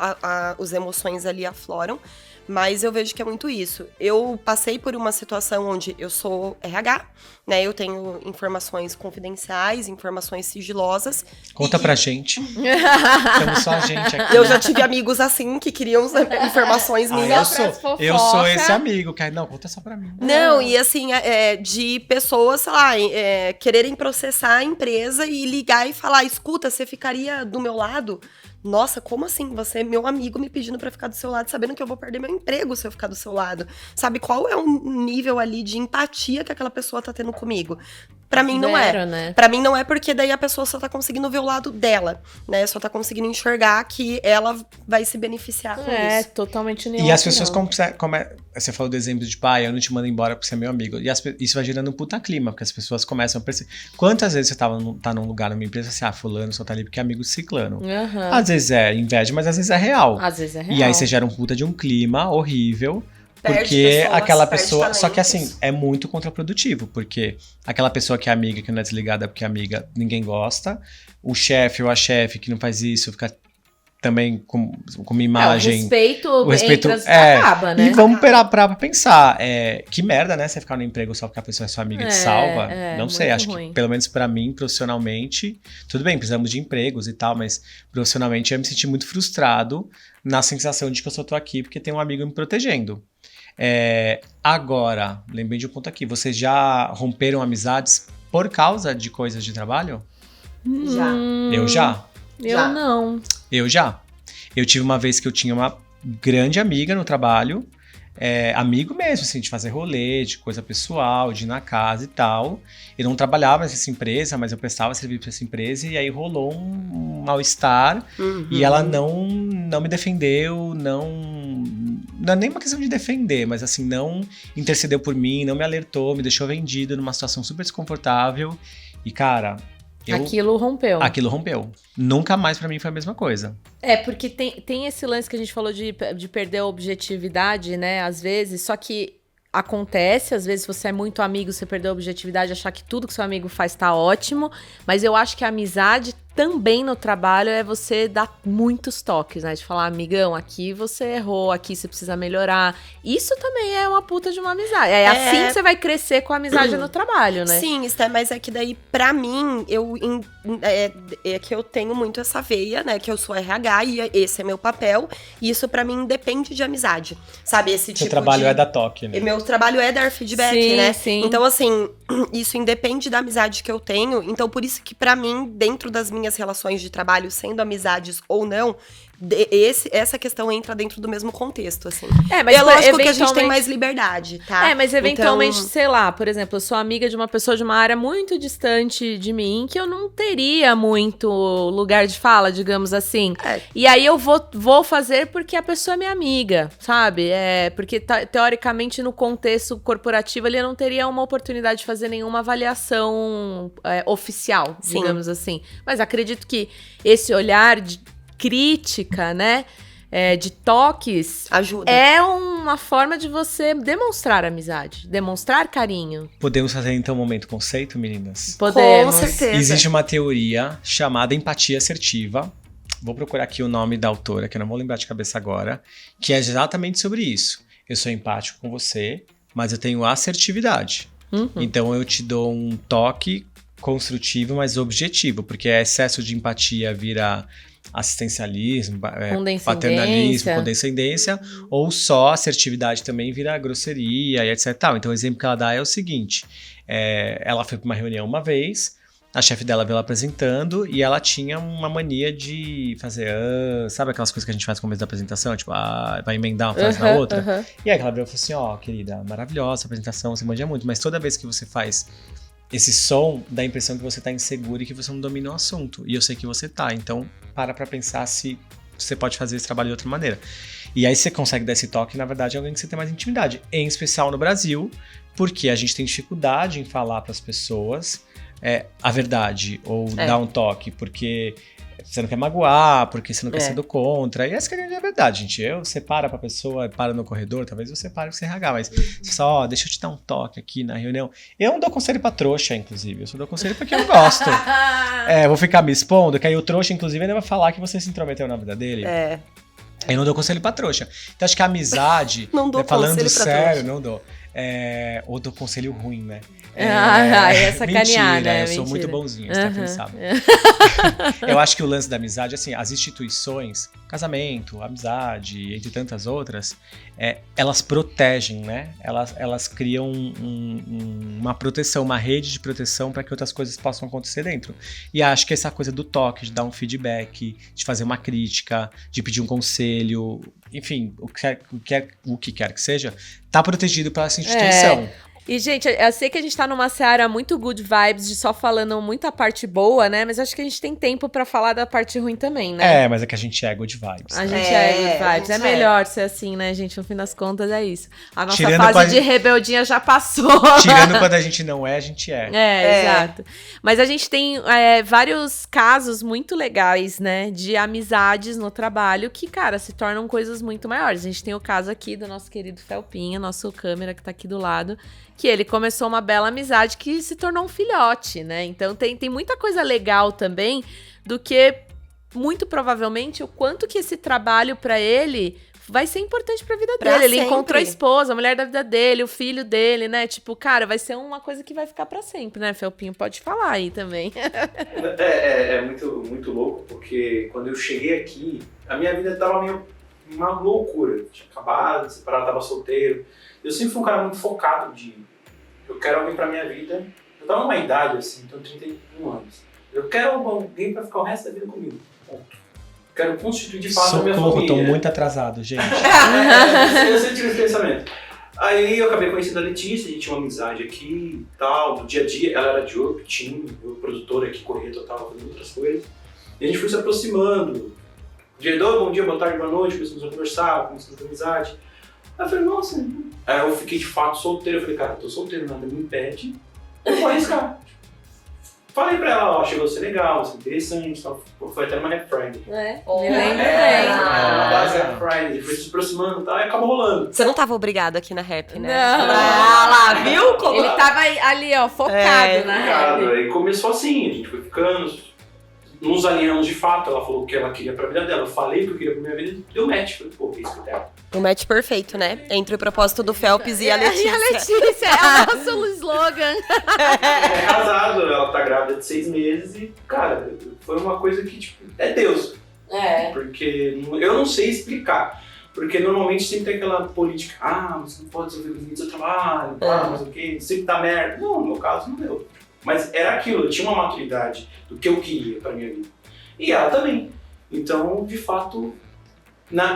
as emoções ali afloram, Mas eu vejo que é muito isso. Eu passei por uma situação onde eu sou RH, né? Eu tenho informações confidenciais, informações sigilosas. Conta pra gente. Estamos só a gente aqui. Eu já tive amigos assim que queriam informações minhas. Eu sou esse amigo. Não, conta só pra mim. Não, e assim, de pessoas, sei lá, quererem processar a empresa e ligar e falar, escuta, você ficaria do meu lado? Nossa, como assim? Você é meu amigo me pedindo pra ficar do seu lado, sabendo que eu vou perder meu emprego se eu ficar do seu lado. Sabe, qual é o nível ali de empatia que aquela pessoa tá tendo comigo? Pra mim não é. Né? Pra mim não é, porque daí a pessoa só tá conseguindo ver o lado dela, né? Só tá conseguindo enxergar que ela vai se beneficiar com isso. É, totalmente E as pessoas, você falou do exemplo de pai, eu não te mando embora porque você é meu amigo. E isso vai gerando um puta clima, porque as pessoas começam a perceber. Quantas vezes você tá num lugar, numa empresa, assim, fulano só tá ali porque é amigo de ciclano. Uhum. Às vezes é inveja, mas às vezes é real. Às vezes é real. E aí você gera um puta de um clima horrível. Perde Porque pessoas, aquela perde pessoa. talentos. Só que assim, é muito contraprodutivo. Porque aquela pessoa que é amiga, que não é desligada porque é amiga, ninguém gosta. O chefe ou a chefe que não faz isso, fica também com uma imagem. O respeito acaba, né? E vamos parar pra pensar. Que merda, né? Você ficar no emprego só porque a pessoa é sua amiga e te salva. Não sei, acho ruim. que, pelo menos pra mim, profissionalmente, tudo bem, precisamos de empregos e tal, mas profissionalmente eu me senti muito frustrado na sensação de que eu só tô aqui porque tem um amigo me protegendo. Agora, lembrei de um ponto aqui. Vocês já romperam amizades por causa de coisas de trabalho? Já. Eu já. Eu não. Eu já. Eu tive uma vez que eu tinha uma grande amiga no trabalho, amigo mesmo, assim, de fazer rolê, de coisa pessoal, de ir na casa e tal. Eu não trabalhava nessa empresa, mas eu prestava serviço para essa empresa e aí rolou um mal-estar e ela não me defendeu, não é nem uma questão de defender, mas assim, não intercedeu por mim, não me alertou, me deixou vendido numa situação super desconfortável e, cara... Aquilo rompeu. Nunca mais pra mim foi a mesma coisa. Porque tem esse lance que a gente falou de perder a objetividade, né? Às vezes, só que acontece, às vezes você é muito amigo, você perdeu a objetividade, achar que tudo que seu amigo faz tá ótimo, mas eu acho que a amizade também no trabalho é você dar muitos toques, né? De falar, amigão, aqui você errou, aqui você precisa melhorar. Isso também é uma puta de uma amizade. É assim que você vai crescer com a amizade no trabalho, né? Sim, mas é que daí, pra mim, é que eu tenho muito essa veia, né? Que eu sou RH e esse é meu papel. E isso, pra mim, depende de amizade. Sabe, esse tipo de... Seu trabalho é dar toque, né? Meu trabalho é dar feedback, sim, né? Sim. Então, assim, isso independe da amizade que eu tenho. Então, por isso que, pra mim, dentro das minhas relações de trabalho, sendo amizades ou não, essa questão entra dentro do mesmo contexto, assim. Mas é lógico que a gente tem mais liberdade, tá? Mas eventualmente, então... sei lá, por exemplo, eu sou amiga de uma pessoa de uma área muito distante de mim, que eu não teria muito lugar de fala, digamos assim. E aí eu vou fazer porque a pessoa é minha amiga, sabe? Porque teoricamente no contexto corporativo ele não teria uma oportunidade de fazer nenhuma avaliação oficial, digamos assim. Mas acredito que esse olhar de crítica, né, de toques, ajuda. É uma forma de você demonstrar amizade, demonstrar carinho. Podemos fazer então um momento conceito, meninas? Podemos. Com certeza. Existe uma teoria chamada empatia assertiva. Vou procurar aqui o nome da autora, que eu não vou lembrar de cabeça agora, que é exatamente sobre isso. Eu sou empático com você, mas eu tenho assertividade. Então eu te dou um toque construtivo, mas objetivo, porque excesso de empatia vira assistencialismo, paternalismo, condescendência, ou só assertividade também vira grosseria e etc. Então o exemplo que ela dá é o seguinte, ela foi para uma reunião uma vez, a chefe dela veio ela apresentando e ela tinha uma mania de fazer, sabe aquelas coisas que a gente faz no começo da apresentação, tipo, vai emendar uma frase na outra? E aí ela veio e falou assim, querida, maravilhosa a apresentação, você manja muito, mas toda vez que você faz esse som dá a impressão que você tá inseguro e que você não domina o assunto. E eu sei que você tá, então para pensar se você pode fazer esse trabalho de outra maneira. E aí você consegue dar esse toque, na verdade, é alguém que você tem mais intimidade. Em especial no Brasil, porque a gente tem dificuldade em falar para as pessoas a verdade, ou dar um toque, porque você não quer magoar, porque você não quer ser do contra. E essa que é a verdade, gente. Você para pra pessoa, para no corredor, talvez você pare com você RH, mas você só, deixa eu te dar um toque aqui na reunião. Eu não dou conselho pra trouxa, inclusive. Eu só dou conselho porque eu gosto. Vou ficar me expondo, que aí o trouxa, inclusive, ele vai falar que você se intrometeu na vida dele. Eu não dou conselho pra trouxa. Então acho que a amizade, não dou falando conselho pra sério, trouxa. não dou. Ou dou conselho ruim, né? É sacanear, mentira, né? eu sou muito bonzinho, Stephanie sabe. Eu acho que o lance da amizade, assim, as instituições, casamento, amizade, entre tantas outras, elas protegem, né? Elas criam uma proteção, uma rede de proteção para que outras coisas possam acontecer dentro. E acho que essa coisa do toque, de dar um feedback, de fazer uma crítica, de pedir um conselho, enfim, o que quer que seja, tá protegido pela essa instituição. E, gente, eu sei que a gente tá numa seara muito good vibes, de só falando muita parte boa, né? Mas acho que a gente tem tempo pra falar da parte ruim também, né? Mas é que a gente é good vibes. A gente é good vibes. É melhor ser assim, né, gente? No fim das contas, é isso. A nossa Tirando fase de rebeldinha já passou. Tirando quando a gente não é, a gente é. Exato. Mas a gente tem vários casos muito legais, né? De amizades no trabalho que, cara, se tornam coisas muito maiores. A gente tem o caso aqui do nosso querido Felpinha, nosso câmera que tá aqui do lado, que ele começou uma bela amizade que se tornou um filhote, né? Então tem muita coisa legal também, do que, muito provavelmente, o quanto que esse trabalho pra ele vai ser importante pra vida dele. Ele encontrou a esposa, a mulher da vida dele, o filho dele, né? Tipo, cara, vai ser uma coisa que vai ficar pra sempre, né? Felpinho, pode falar aí também. É muito, muito louco, porque quando eu cheguei aqui, a minha vida tava meio uma loucura. Eu tinha acabado de separar, tava solteiro. Eu sempre fui um cara muito focado eu quero alguém pra minha vida. Eu tava numa idade assim, então 31 anos. Eu quero alguém pra ficar o resto da vida comigo. Ponto. Quero constituir de fato a minha família. Socorro, tô muito atrasado, gente. Eu sempre tive esse pensamento. Aí eu acabei conhecendo a Letícia, a gente tinha uma amizade aqui e tal, no dia a dia. Ela era de outro time, eu produtora aqui, corria total, fazendo outras coisas. E a gente foi se aproximando. Bom dia, boa tarde, boa noite, começamos a conversar, começamos a amizade. Aí eu falei, nossa. Aí eu fiquei de fato solteiro. Eu falei, cara, eu tô solteiro, nada me impede. Eu vou arriscar. Falei pra ela, ó, chegou a ser legal, ser interessante, tal. Foi até numa Happy Friday. Me lembro bem. Na base Happy Friday, foi se aproximando e tal, e acabou rolando. Você não tava obrigado aqui na Happy, né? Não. Lá, viu? Como... Ele tava ali, ó, focado na Happy. Aí começou assim, a gente foi ficando, nos alinhamos de fato, ela falou o que ela queria pra vida dela, eu falei o que eu queria pra minha vida, deu match, falei, pô, isso que eu quero. Um match perfeito, né? Entre o propósito do Felps e a Letícia. E a Letícia, é o nosso slogan. É casado, ela tá grávida de 6 meses e, cara, foi uma coisa que, tipo, é Deus. Porque eu não sei explicar. Porque normalmente sempre tem aquela política, você não pode resolver o seu trabalho, mas o quê, sempre dá merda. Não, no meu caso não deu. Mas era aquilo, eu tinha uma maturidade do que eu queria pra minha vida. E ela também. Então, de fato,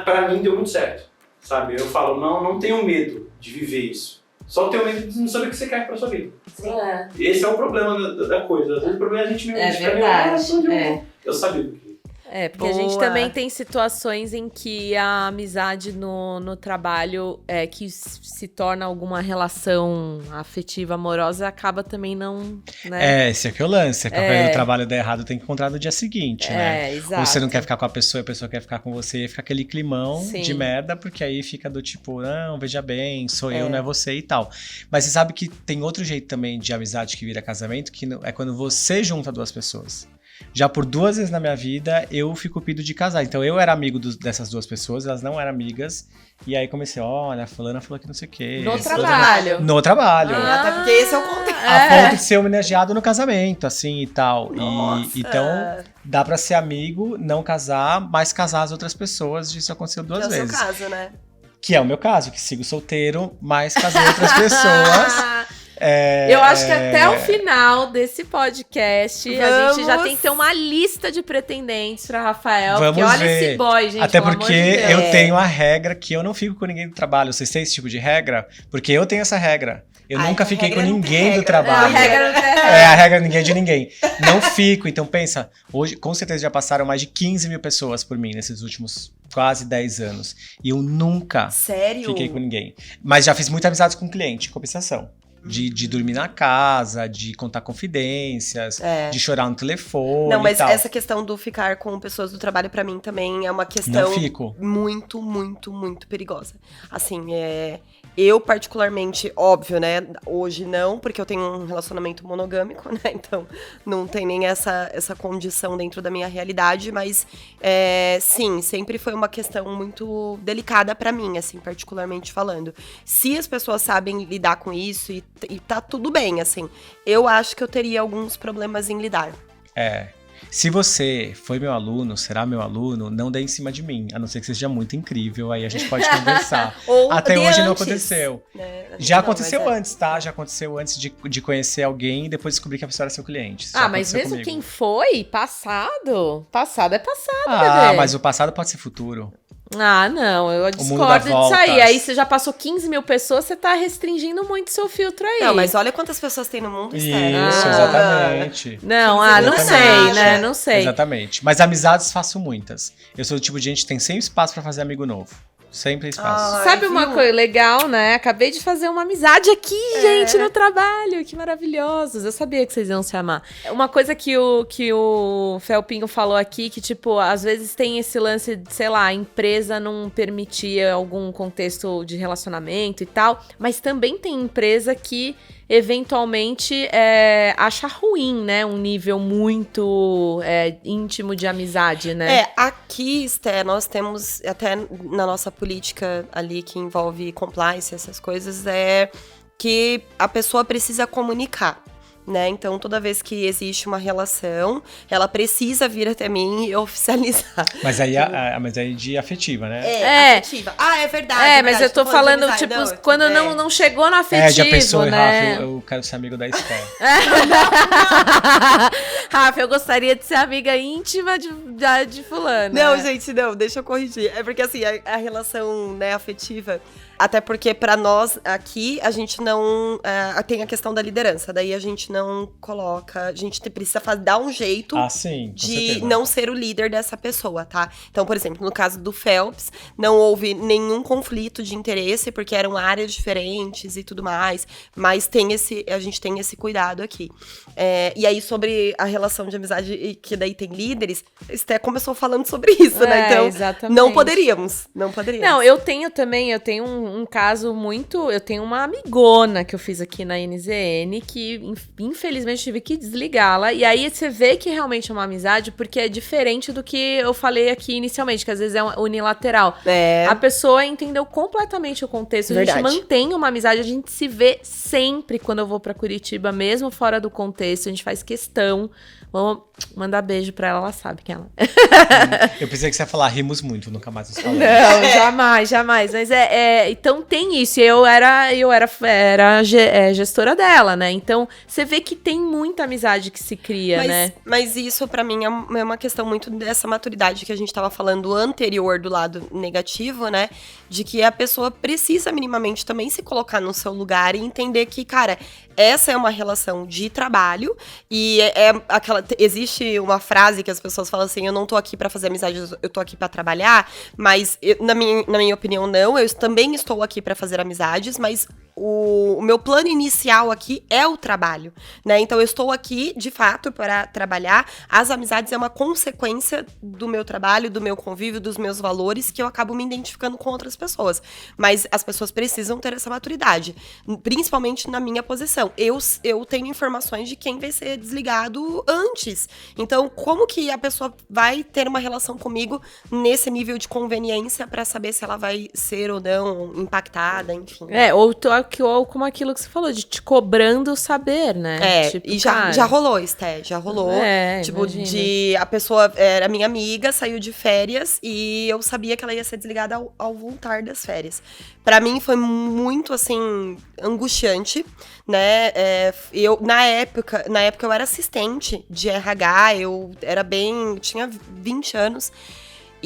pra mim deu muito certo. Sabe? Eu falo, não tenho medo de viver isso. Só tenho medo de não saber o que você quer pra sua vida. Esse é o problema da coisa. Às vezes o problema é a gente mesmo. É verdade. Eu sabia do que. Porque a gente também tem situações em que a amizade no trabalho que se torna alguma relação afetiva, amorosa, acaba também não, né? Esse aqui é o lance. Se o trabalho der errado, tem que encontrar no dia seguinte, né? Exato. Ou você não quer ficar com a pessoa quer ficar com você, e fica aquele climão de merda, porque aí fica do tipo, não, veja bem, sou eu, não é você e tal. Mas você sabe que tem outro jeito também de amizade que vira casamento, que é quando você junta duas pessoas. Já por 2 vezes na minha vida, eu fui cupido de casar. Então, eu era amigo dessas 2 pessoas, elas não eram amigas. E aí, comecei, olha, a fulana falou que não sei o quê. No trabalho. No trabalho. Até porque esse é o contexto. A ponto de ser homenageado no casamento, assim, e tal. Então, dá pra ser amigo, não casar, mas casar as outras pessoas. Isso aconteceu 2 vezes. É o seu caso, né? Que é o meu caso, que sigo solteiro, mas casei outras pessoas. Eu acho que até o final desse podcast a gente já tem que ter uma lista de pretendentes pra Rafael. Vamos porque olha ver. esse boy, gente. Até pelo porque amor de Deus. eu tenho a regra que eu não fico com ninguém do trabalho. Vocês têm esse tipo de regra? Porque eu tenho essa regra. Eu nunca fiquei com ninguém do trabalho. A regra não tem regra. A regra ninguém é de ninguém. Não fico. Então pensa, hoje com certeza já passaram mais de 15 mil pessoas por mim nesses últimos quase 10 anos. E eu nunca fiquei com ninguém. Mas já fiz muita amizade com cliente, em compensação. De dormir na casa, de contar confidências, de chorar no telefone. Não, mas e tal. essa questão do ficar com pessoas do trabalho, pra mim, também é uma questão muito, muito, muito perigosa. Assim, Eu, particularmente, óbvio, né? Hoje não, porque eu tenho um relacionamento monogâmico, né? Então, não tem nem essa condição dentro da minha realidade. Mas, sim, sempre foi uma questão muito delicada pra mim, assim, particularmente falando. Se as pessoas sabem lidar com isso e tá tudo bem, assim, eu acho que eu teria alguns problemas em lidar. Se você foi meu aluno, será meu aluno, não dê em cima de mim, a não ser que seja muito incrível, aí a gente pode conversar. Até hoje não aconteceu. Já aconteceu antes, tá? Já aconteceu antes de conhecer alguém e depois descobrir que a pessoa era seu cliente. Mas mesmo comigo. Quem foi, passado é passado, bebê. Mas o passado pode ser futuro. Não, eu discordo disso aí. Aí você já passou 15 mil pessoas, você tá restringindo muito seu filtro aí. Não, mas olha quantas pessoas tem no mundo, Isso, exatamente. Não, não sei, né? Não sei. Exatamente. Mas amizades faço muitas. Eu sou do tipo de gente que tem sempre espaço pra fazer amigo novo. Sempre espaço. Sabe uma coisa legal, né? Acabei de fazer uma amizade aqui, gente, no trabalho. Que maravilhosos. Eu sabia que vocês iam se amar. Uma coisa que o Felpinho falou aqui, que, tipo, às vezes tem esse lance de, sei lá, a empresa não permitia algum contexto de relacionamento e tal, mas também tem empresa que eventualmente acha ruim, né? Um nível muito íntimo de amizade, né? Aqui, Esté, nós temos, até na nossa política ali que envolve compliance, essas coisas, que a pessoa precisa comunicar. Né? Então, toda vez que existe uma relação, ela precisa vir até mim e oficializar. Mas aí, mas aí de afetiva, né? Afetiva. É verdade. Mas eu tô falando, tipo, quando não chegou no afetivo, já pensou, né? Rafa, eu quero ser amigo da Esté. Rafa, eu gostaria de ser amiga íntima de fulano. Não, gente, não, deixa eu corrigir. É porque, assim, a relação, né, afetiva... Até porque pra nós aqui, a gente não... tem a questão da liderança. Daí a gente não coloca... A gente precisa dar um jeito de não ser o líder dessa pessoa, tá? Então, por exemplo, no caso do Phelps, não houve nenhum conflito de interesse, porque eram áreas diferentes e tudo mais. Mas a gente tem esse cuidado aqui. E aí, sobre a relação de amizade, que daí tem líderes, Esté começou falando sobre isso, né? Então, exatamente. Não poderíamos. Não, eu tenho um caso muito... Eu tenho uma amigona que eu fiz aqui na NZN que, infelizmente, tive que desligá-la. E aí você vê que realmente é uma amizade, porque é diferente do que eu falei aqui inicialmente, que às vezes é unilateral. A pessoa entendeu completamente o contexto. Verdade. A gente mantém uma amizade, a gente se vê sempre quando eu vou pra Curitiba, mesmo fora do contexto. A gente faz questão. Vamos mandar beijo pra ela sabe quem ela é. Eu pensei que você ia falar, rimos muito, nunca mais nos falamos. Não, jamais. Mas então tem isso. Eu era gestora dela, né? Então você vê que tem muita amizade que se cria, né? Mas isso pra mim é uma questão muito dessa maturidade que a gente tava falando anterior do lado negativo, né? De que a pessoa precisa minimamente também se colocar no seu lugar e entender que, cara, essa é uma relação de trabalho e existe uma frase que as pessoas falam assim, eu não tô aqui pra fazer amizade, eu tô aqui pra trabalhar, mas na minha opinião não, eu também estou aqui pra fazer amizades, mas o meu plano inicial aqui é o trabalho, né? Então eu estou aqui, de fato, para trabalhar. As amizades é uma consequência do meu trabalho, do meu convívio, dos meus valores, que eu acabo me identificando com outras pessoas. Mas as pessoas precisam ter essa maturidade, principalmente na minha posição. Eu tenho informações de quem vai ser desligado antes. Então, como que a pessoa vai ter uma relação comigo nesse nível de conveniência para saber se ela vai ser ou não impactada, enfim. Ou como aquilo que você falou, de te cobrando o saber, né? Tipo, e já rolou, Esté, já rolou. Tipo, imagina. A pessoa era minha amiga, saiu de férias e eu sabia que ela ia ser desligada ao voltar das férias. Pra mim foi muito, assim, angustiante, né? Na época eu era assistente de RH, eu tinha 20 anos.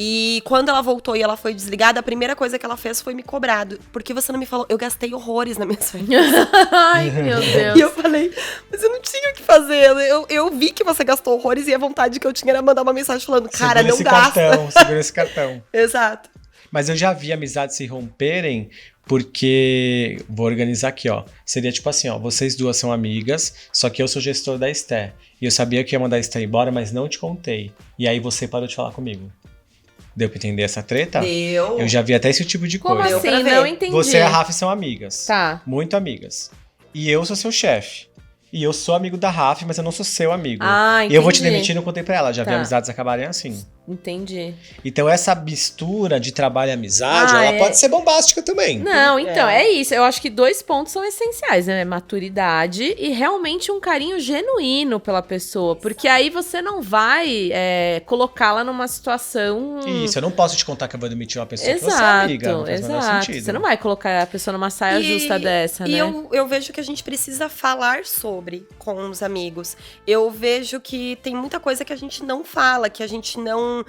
E quando ela voltou e ela foi desligada, a primeira coisa que ela fez foi me cobrar. Por que você não me falou? Eu gastei horrores nas minhas férias. Ai, meu Deus. E eu falei, mas eu não tinha o que fazer. Eu vi que você gastou horrores e a vontade que eu tinha era mandar uma mensagem falando, cara, não gasta. Segura esse cartão. Exato. Mas eu já vi amizades se romperem porque, vou organizar aqui, ó. Seria tipo assim, ó, vocês duas são amigas, só que eu sou gestor da Esté. E eu sabia que ia mandar a Esté embora, mas não te contei. E aí você parou de falar comigo. Deu pra entender essa treta? Deu. Eu já vi até esse tipo de coisa. Como assim? Não entendi. Você e a Rafa são amigas. Tá. Muito amigas. E eu sou seu chefe. E eu sou amigo da Rafa, mas eu não sou seu amigo. Entendi. E eu vou te demitir, não contei pra ela. Já vi amizades acabarem assim. Entendi. Então essa mistura de trabalho e amizade, ela pode ser bombástica também. Não, então, é isso. Eu acho que 2 pontos são essenciais, né? Maturidade e realmente um carinho genuíno pela pessoa. Porque aí você não vai colocá-la numa situação... Isso, eu não posso te contar que eu vou demitir uma pessoa que você é amiga. Não faz o menor sentido. Você não vai colocar a pessoa numa saia justa dessa, né? E eu vejo que a gente precisa falar sobre com os amigos. Eu vejo que tem muita coisa que a gente não fala, que a gente não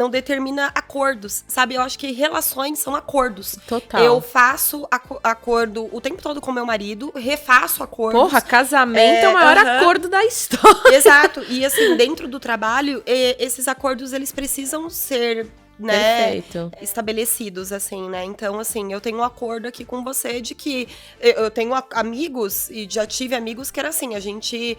determina acordos, sabe? Eu acho que relações são acordos. Total. Eu faço acordo o tempo todo com meu marido, refaço acordos. Porra, casamento é o maior acordo da história. Exato. E assim, dentro do trabalho, esses acordos, eles precisam ser... Perfeito. Estabelecidos, assim, né? Então, assim, eu tenho um acordo aqui com você de que eu tenho amigos, e já tive amigos que era assim, a gente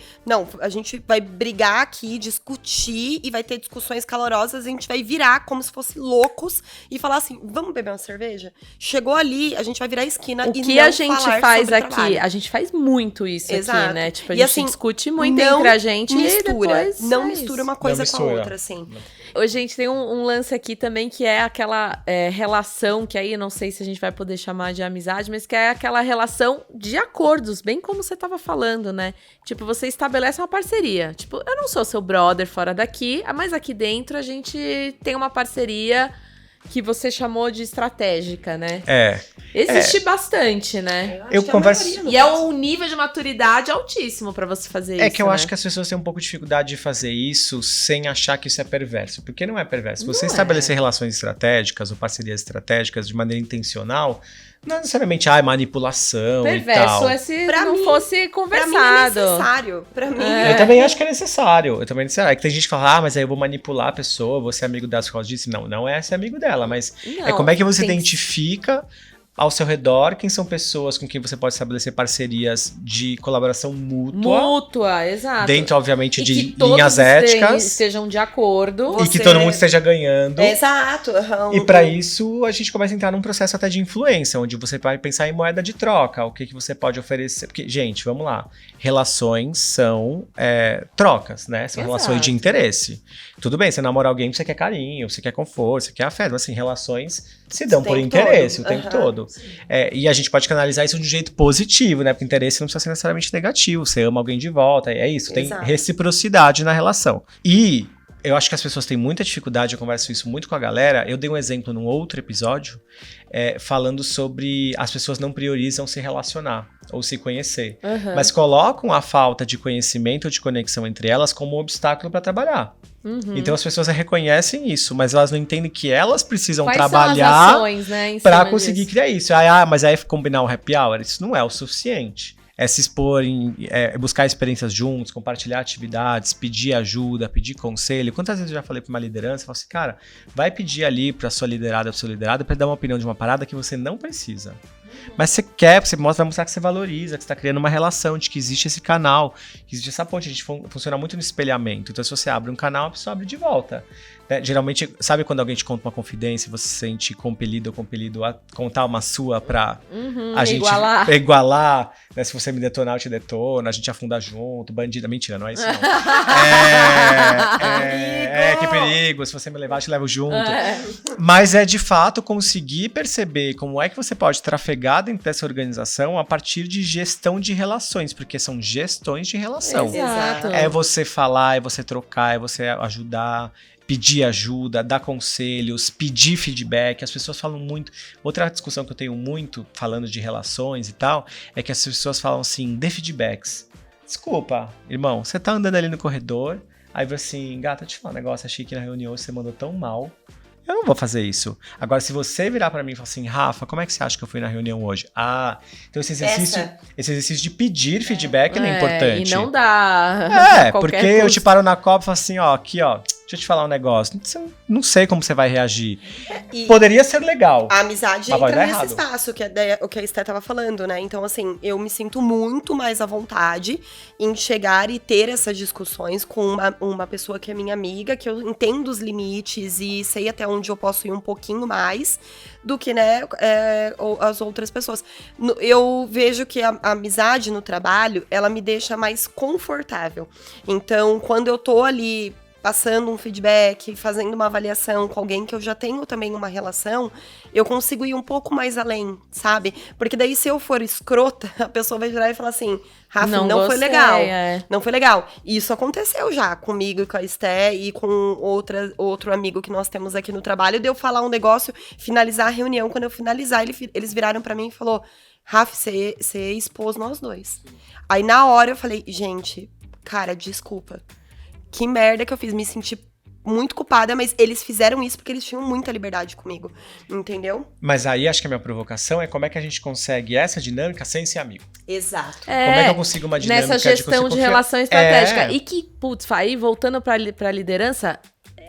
vai brigar aqui, discutir, e vai ter discussões calorosas, a gente vai virar como se fosse loucos e falar assim, vamos beber uma cerveja? Chegou ali, a gente vai virar a esquina e não falar. O que a gente faz aqui, trabalho. A gente faz muito isso aqui, né? Tipo, a gente assim, discute muito entre a gente mistura, e depois não mistura uma coisa com a outra, assim. Ô, gente, tem um lance aqui também que é aquela relação, que aí não sei se a gente vai poder chamar de amizade, mas que é aquela relação de acordos, bem como você tava falando, né? Tipo, você estabelece uma parceria. Tipo, eu não sou seu brother fora daqui, mas aqui dentro a gente tem uma parceria que você chamou de estratégica, né? Existe bastante, né? Eu converso... E é um nível de maturidade altíssimo pra você fazer isso, que eu acho que as pessoas têm um pouco de dificuldade de fazer isso sem achar que isso é perverso. Porque não é perverso. Você estabelecer relações estratégicas ou parcerias estratégicas de maneira intencional, não necessariamente manipulação perverso e tal. É se não fosse conversado. Pra mim é necessário. Pra mim Eu também acho que é necessário. É que tem gente que fala, mas aí eu vou manipular a pessoa, vou ser amigo dela por causa disso. Não é ser amigo dela, mas como é que você identifica ao seu redor quem são pessoas com quem você pode estabelecer parcerias de colaboração mútua, exato. Dentro, obviamente, de linhas éticas. Estejam de acordo. E que todo mundo esteja ganhando. Exato. E para isso, a gente começa a entrar num processo até de influência, onde você vai pensar em moeda de troca, o que você pode oferecer. Porque, gente, vamos lá. Relações são trocas, né? São relações de interesse. Tudo bem, você namora alguém, você quer carinho, você quer conforto, você quer afeto. Mas, assim, relações se dão por interesse o tempo todo. E a gente pode canalizar isso de um jeito positivo, né? Porque interesse não precisa ser necessariamente negativo. Você ama alguém de volta, é isso. Tem reciprocidade na relação. E eu acho que as pessoas têm muita dificuldade, eu converso isso muito com a galera. Eu dei um exemplo num outro episódio, falando sobre as pessoas não priorizam se relacionar ou se conhecer. Mas colocam a falta de conhecimento ou de conexão entre elas como um obstáculo para trabalhar. Então as pessoas reconhecem isso, mas elas não entendem que elas precisam trabalhar para conseguir criar isso. Mas aí combinar um happy hour, isso não é o suficiente. Se expor, buscar experiências juntos, compartilhar atividades, pedir ajuda, pedir conselho. Quantas vezes eu já falei para uma liderança, eu falo assim, cara, vai pedir ali para sua liderada, para seu liderado, para dar uma opinião de uma parada que você não precisa. Mas você quer, você vai mostrar que você valoriza, que você está criando uma relação, de que existe esse canal, que existe essa ponte. A gente funciona muito no espelhamento. Então, se você abre um canal, a pessoa abre de volta. Geralmente, sabe quando alguém te conta uma confidência e você se sente compelido ou compelido a contar uma sua pra a gente igualar, né? Se você me detonar, eu te detono, a gente afunda junto, bandida. Mentira, não é isso não. Que perigo, se você me levar, eu te levo junto. Mas é de fato conseguir perceber como é que você pode trafegar dentro dessa organização a partir de gestão de relações, porque são gestões de relação. Exato. É você falar, é você trocar, é você ajudar, pedir ajuda, dar conselhos, pedir feedback. As pessoas falam muito... Outra discussão que eu tenho muito, falando de relações e tal, é que as pessoas falam assim, dê feedbacks. Desculpa, irmão, você tá andando ali no corredor, aí vai assim, gata, deixa eu falar um negócio, achei que na reunião você mandou tão mal. Eu não vou fazer isso. Agora, se você virar pra mim e falar assim, Rafa, como é que você acha que eu fui na reunião hoje? Então esse exercício de pedir feedback é importante. E não dá porque eu te paro na copa e falo assim, ó, aqui, ó, deixa deixa eu te falar um negócio. Não sei como você vai reagir. Poderia ser legal. A amizade entra nesse espaço, que é o que a Esté tava falando, né? Então, assim, eu me sinto muito mais à vontade em chegar e ter essas discussões com uma pessoa que é minha amiga, que eu entendo os limites e sei até onde eu posso ir um pouquinho mais do que, né, as outras pessoas. Eu vejo que a amizade no trabalho, ela me deixa mais confortável. Então, quando eu tô ali passando um feedback, fazendo uma avaliação com alguém que eu já tenho também uma relação, eu consigo ir um pouco mais além, sabe? Porque daí, se eu for escrota, a pessoa vai virar e falar assim, Rafa, não foi legal. Não foi legal. E isso aconteceu já comigo e com a Esté e com outro amigo que nós temos aqui no trabalho, de eu falar um negócio, finalizar a reunião. Quando eu finalizar, eles viraram pra mim e falou, Rafa, você expôs nós dois. Aí, na hora, eu falei, gente, cara, desculpa. Que merda que eu fiz, me senti muito culpada, mas eles fizeram isso porque eles tinham muita liberdade comigo, entendeu? Mas aí, acho que a minha provocação é como é que a gente consegue essa dinâmica sem ser amigo. Exato. Como é que eu consigo uma dinâmica nessa gestão de relação estratégica. E que, putz, aí, voltando pra liderança,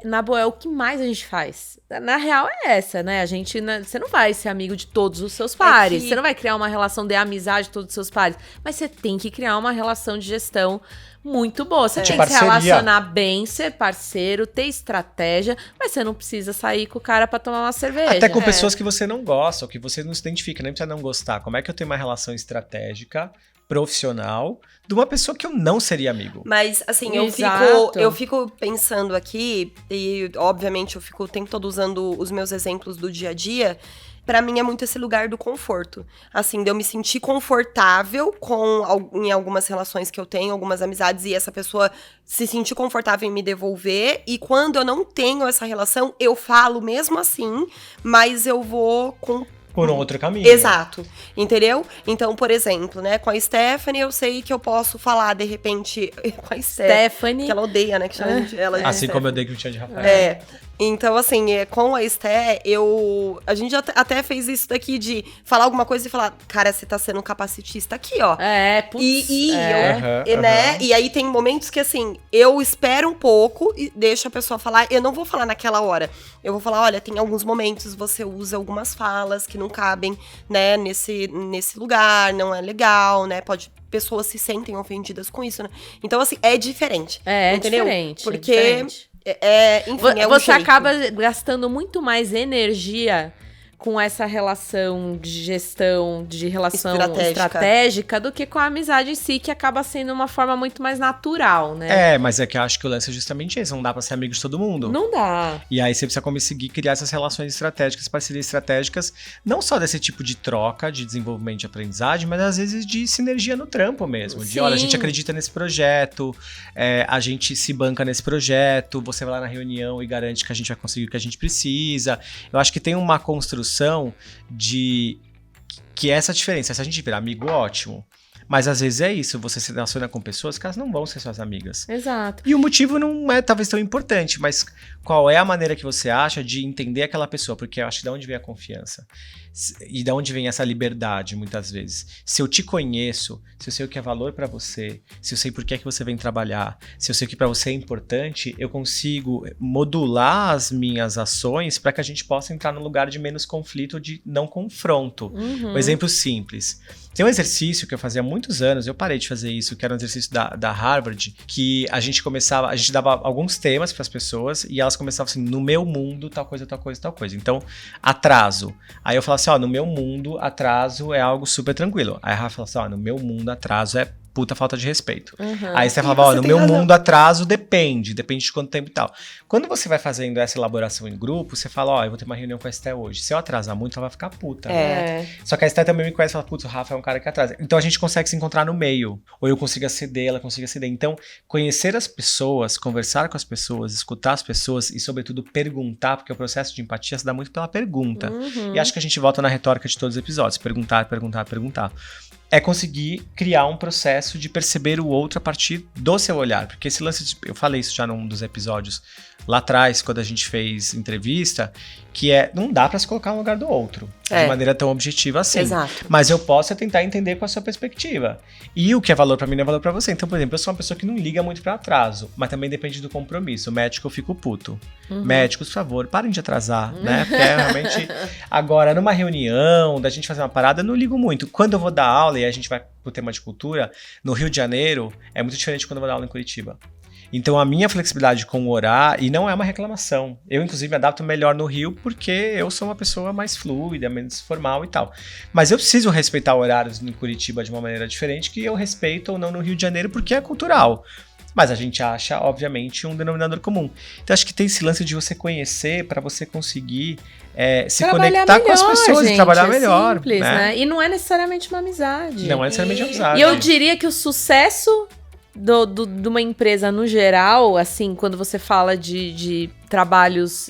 na boa, é o que mais a gente faz. Na real é essa, né? Você não vai ser amigo de todos os seus pares. Você não vai criar uma relação de amizade de todos os seus pares. Mas você tem que criar uma relação de gestão muito boa. Você tem que se relacionar bem, ser parceiro, ter estratégia, mas você não precisa sair com o cara pra tomar uma cerveja. Até com pessoas que você não gosta, ou que você não se identifica, nem precisa não gostar. Como é que eu tenho uma relação estratégica, profissional, de uma pessoa que eu não seria amigo? Mas, assim, eu fico pensando aqui, e obviamente eu fico o tempo todo usando os meus exemplos do dia a dia. Pra mim é muito esse lugar do conforto. Assim, de eu me sentir confortável em algumas relações que eu tenho, algumas amizades, e essa pessoa se sentir confortável em me devolver. E quando eu não tenho essa relação, eu falo mesmo assim, mas eu vou por um outro caminho. Exato. Entendeu? Então, por exemplo, né, com a Stephanie, eu sei que eu posso falar, de repente, com a Stephanie, que ela odeia, né, que chama ela de assim como eu odeio que me chama de Rafael. Então, assim, com a Esté, a gente até fez isso daqui de falar alguma coisa e falar, cara, você tá sendo um capacitista aqui, ó. Né? E aí tem momentos que, assim, eu espero um pouco e deixo a pessoa falar. Eu não vou falar naquela hora. Eu vou falar, olha, tem alguns momentos você usa algumas falas que não cabem, né, nesse lugar, não é legal, né? Pessoas se sentem ofendidas com isso, né? Então, assim, é diferente. Entendeu? Diferente. Porque... diferente. Enfim, você acaba gastando muito mais energia com essa relação de gestão, de relação estratégica do que com a amizade em si, que acaba sendo uma forma muito mais natural, né? Mas é que eu acho que o lance é justamente esse, não dá pra ser amigo de todo mundo. Não dá. E aí você precisa conseguir criar essas relações estratégicas, parcerias estratégicas, não só desse tipo de troca, de desenvolvimento de aprendizagem, mas às vezes de sinergia no trampo mesmo. Sim. De, olha, a gente acredita nesse projeto, a gente se banca nesse projeto, você vai lá na reunião e garante que a gente vai conseguir o que a gente precisa. Eu acho que tem uma construção de que essa diferença, se a gente virar amigo, ótimo. Mas às vezes é isso, você se relaciona com pessoas que elas não vão ser suas amigas. Exato. E o motivo não é talvez tão importante, mas qual é a maneira que você acha de entender aquela pessoa? Porque eu acho que de onde vem a confiança? E de onde vem essa liberdade, muitas vezes? Se eu te conheço, se eu sei o que é valor pra você, se eu sei por que é que você vem trabalhar, se eu sei o que pra você é importante, eu consigo modular as minhas ações para que a gente possa entrar num lugar de menos conflito, de não confronto. Um exemplo simples. Tem um exercício que eu fazia há muitos anos, eu parei de fazer isso, que era um exercício da Harvard, que a gente dava alguns temas para as pessoas e elas começavam assim, no meu mundo, tal coisa, tal coisa, tal coisa. Então, atraso. Aí eu falava assim, no meu mundo, atraso é algo super tranquilo. Aí a Rafa falava assim, no meu mundo, atraso é puta falta de respeito. Aí você falava, no meu mundo, atraso depende de quanto tempo e tal. Quando você vai fazendo essa elaboração em grupo, você fala, eu vou ter uma reunião com a Esté hoje. Se eu atrasar muito, ela vai ficar puta. Só que a Esté também me conhece e fala, putz, o Rafa é um cara que atrasa. Então a gente consegue se encontrar no meio. Ou eu consigo aceder, ela consiga aceder. Então, conhecer as pessoas, conversar com as pessoas, escutar as pessoas e, sobretudo, perguntar, porque o processo de empatia se dá muito pela pergunta. E acho que a gente volta na retórica de todos os episódios. Perguntar, perguntar, perguntar. É conseguir criar um processo de perceber o outro a partir do seu olhar. Porque esse lance, eu falei isso já num dos episódios lá atrás, quando a gente fez entrevista, que não dá pra se colocar no lugar do outro, de maneira tão objetiva assim. Exato. Mas eu posso tentar entender qual é a sua perspectiva. E o que é valor pra mim não é valor pra você. Então, por exemplo, eu sou uma pessoa que não liga muito pra atraso, mas também depende do compromisso. Médico, eu fico puto. Médicos, por favor, parem de atrasar, né? Porque realmente... Agora, numa reunião, da gente fazer uma parada, eu não ligo muito. Quando eu vou dar aula, e a gente vai pro tema de cultura, no Rio de Janeiro, é muito diferente de quando eu vou dar aula em Curitiba. Então, a minha flexibilidade com o horário, e não é uma reclamação. Eu, inclusive, me adapto melhor no Rio porque eu sou uma pessoa mais fluida, menos formal e tal. Mas eu preciso respeitar horários em Curitiba de uma maneira diferente que eu respeito ou não no Rio de Janeiro porque é cultural. Mas a gente acha, obviamente, um denominador comum. Então, acho que tem esse lance de você conhecer para você conseguir se trabalhar conectar melhor, com as pessoas, gente, e trabalhar melhor. Simples, né? E não é necessariamente uma amizade. Não é necessariamente amizade. E eu diria que o sucesso de uma empresa no geral, assim, quando você fala de trabalhos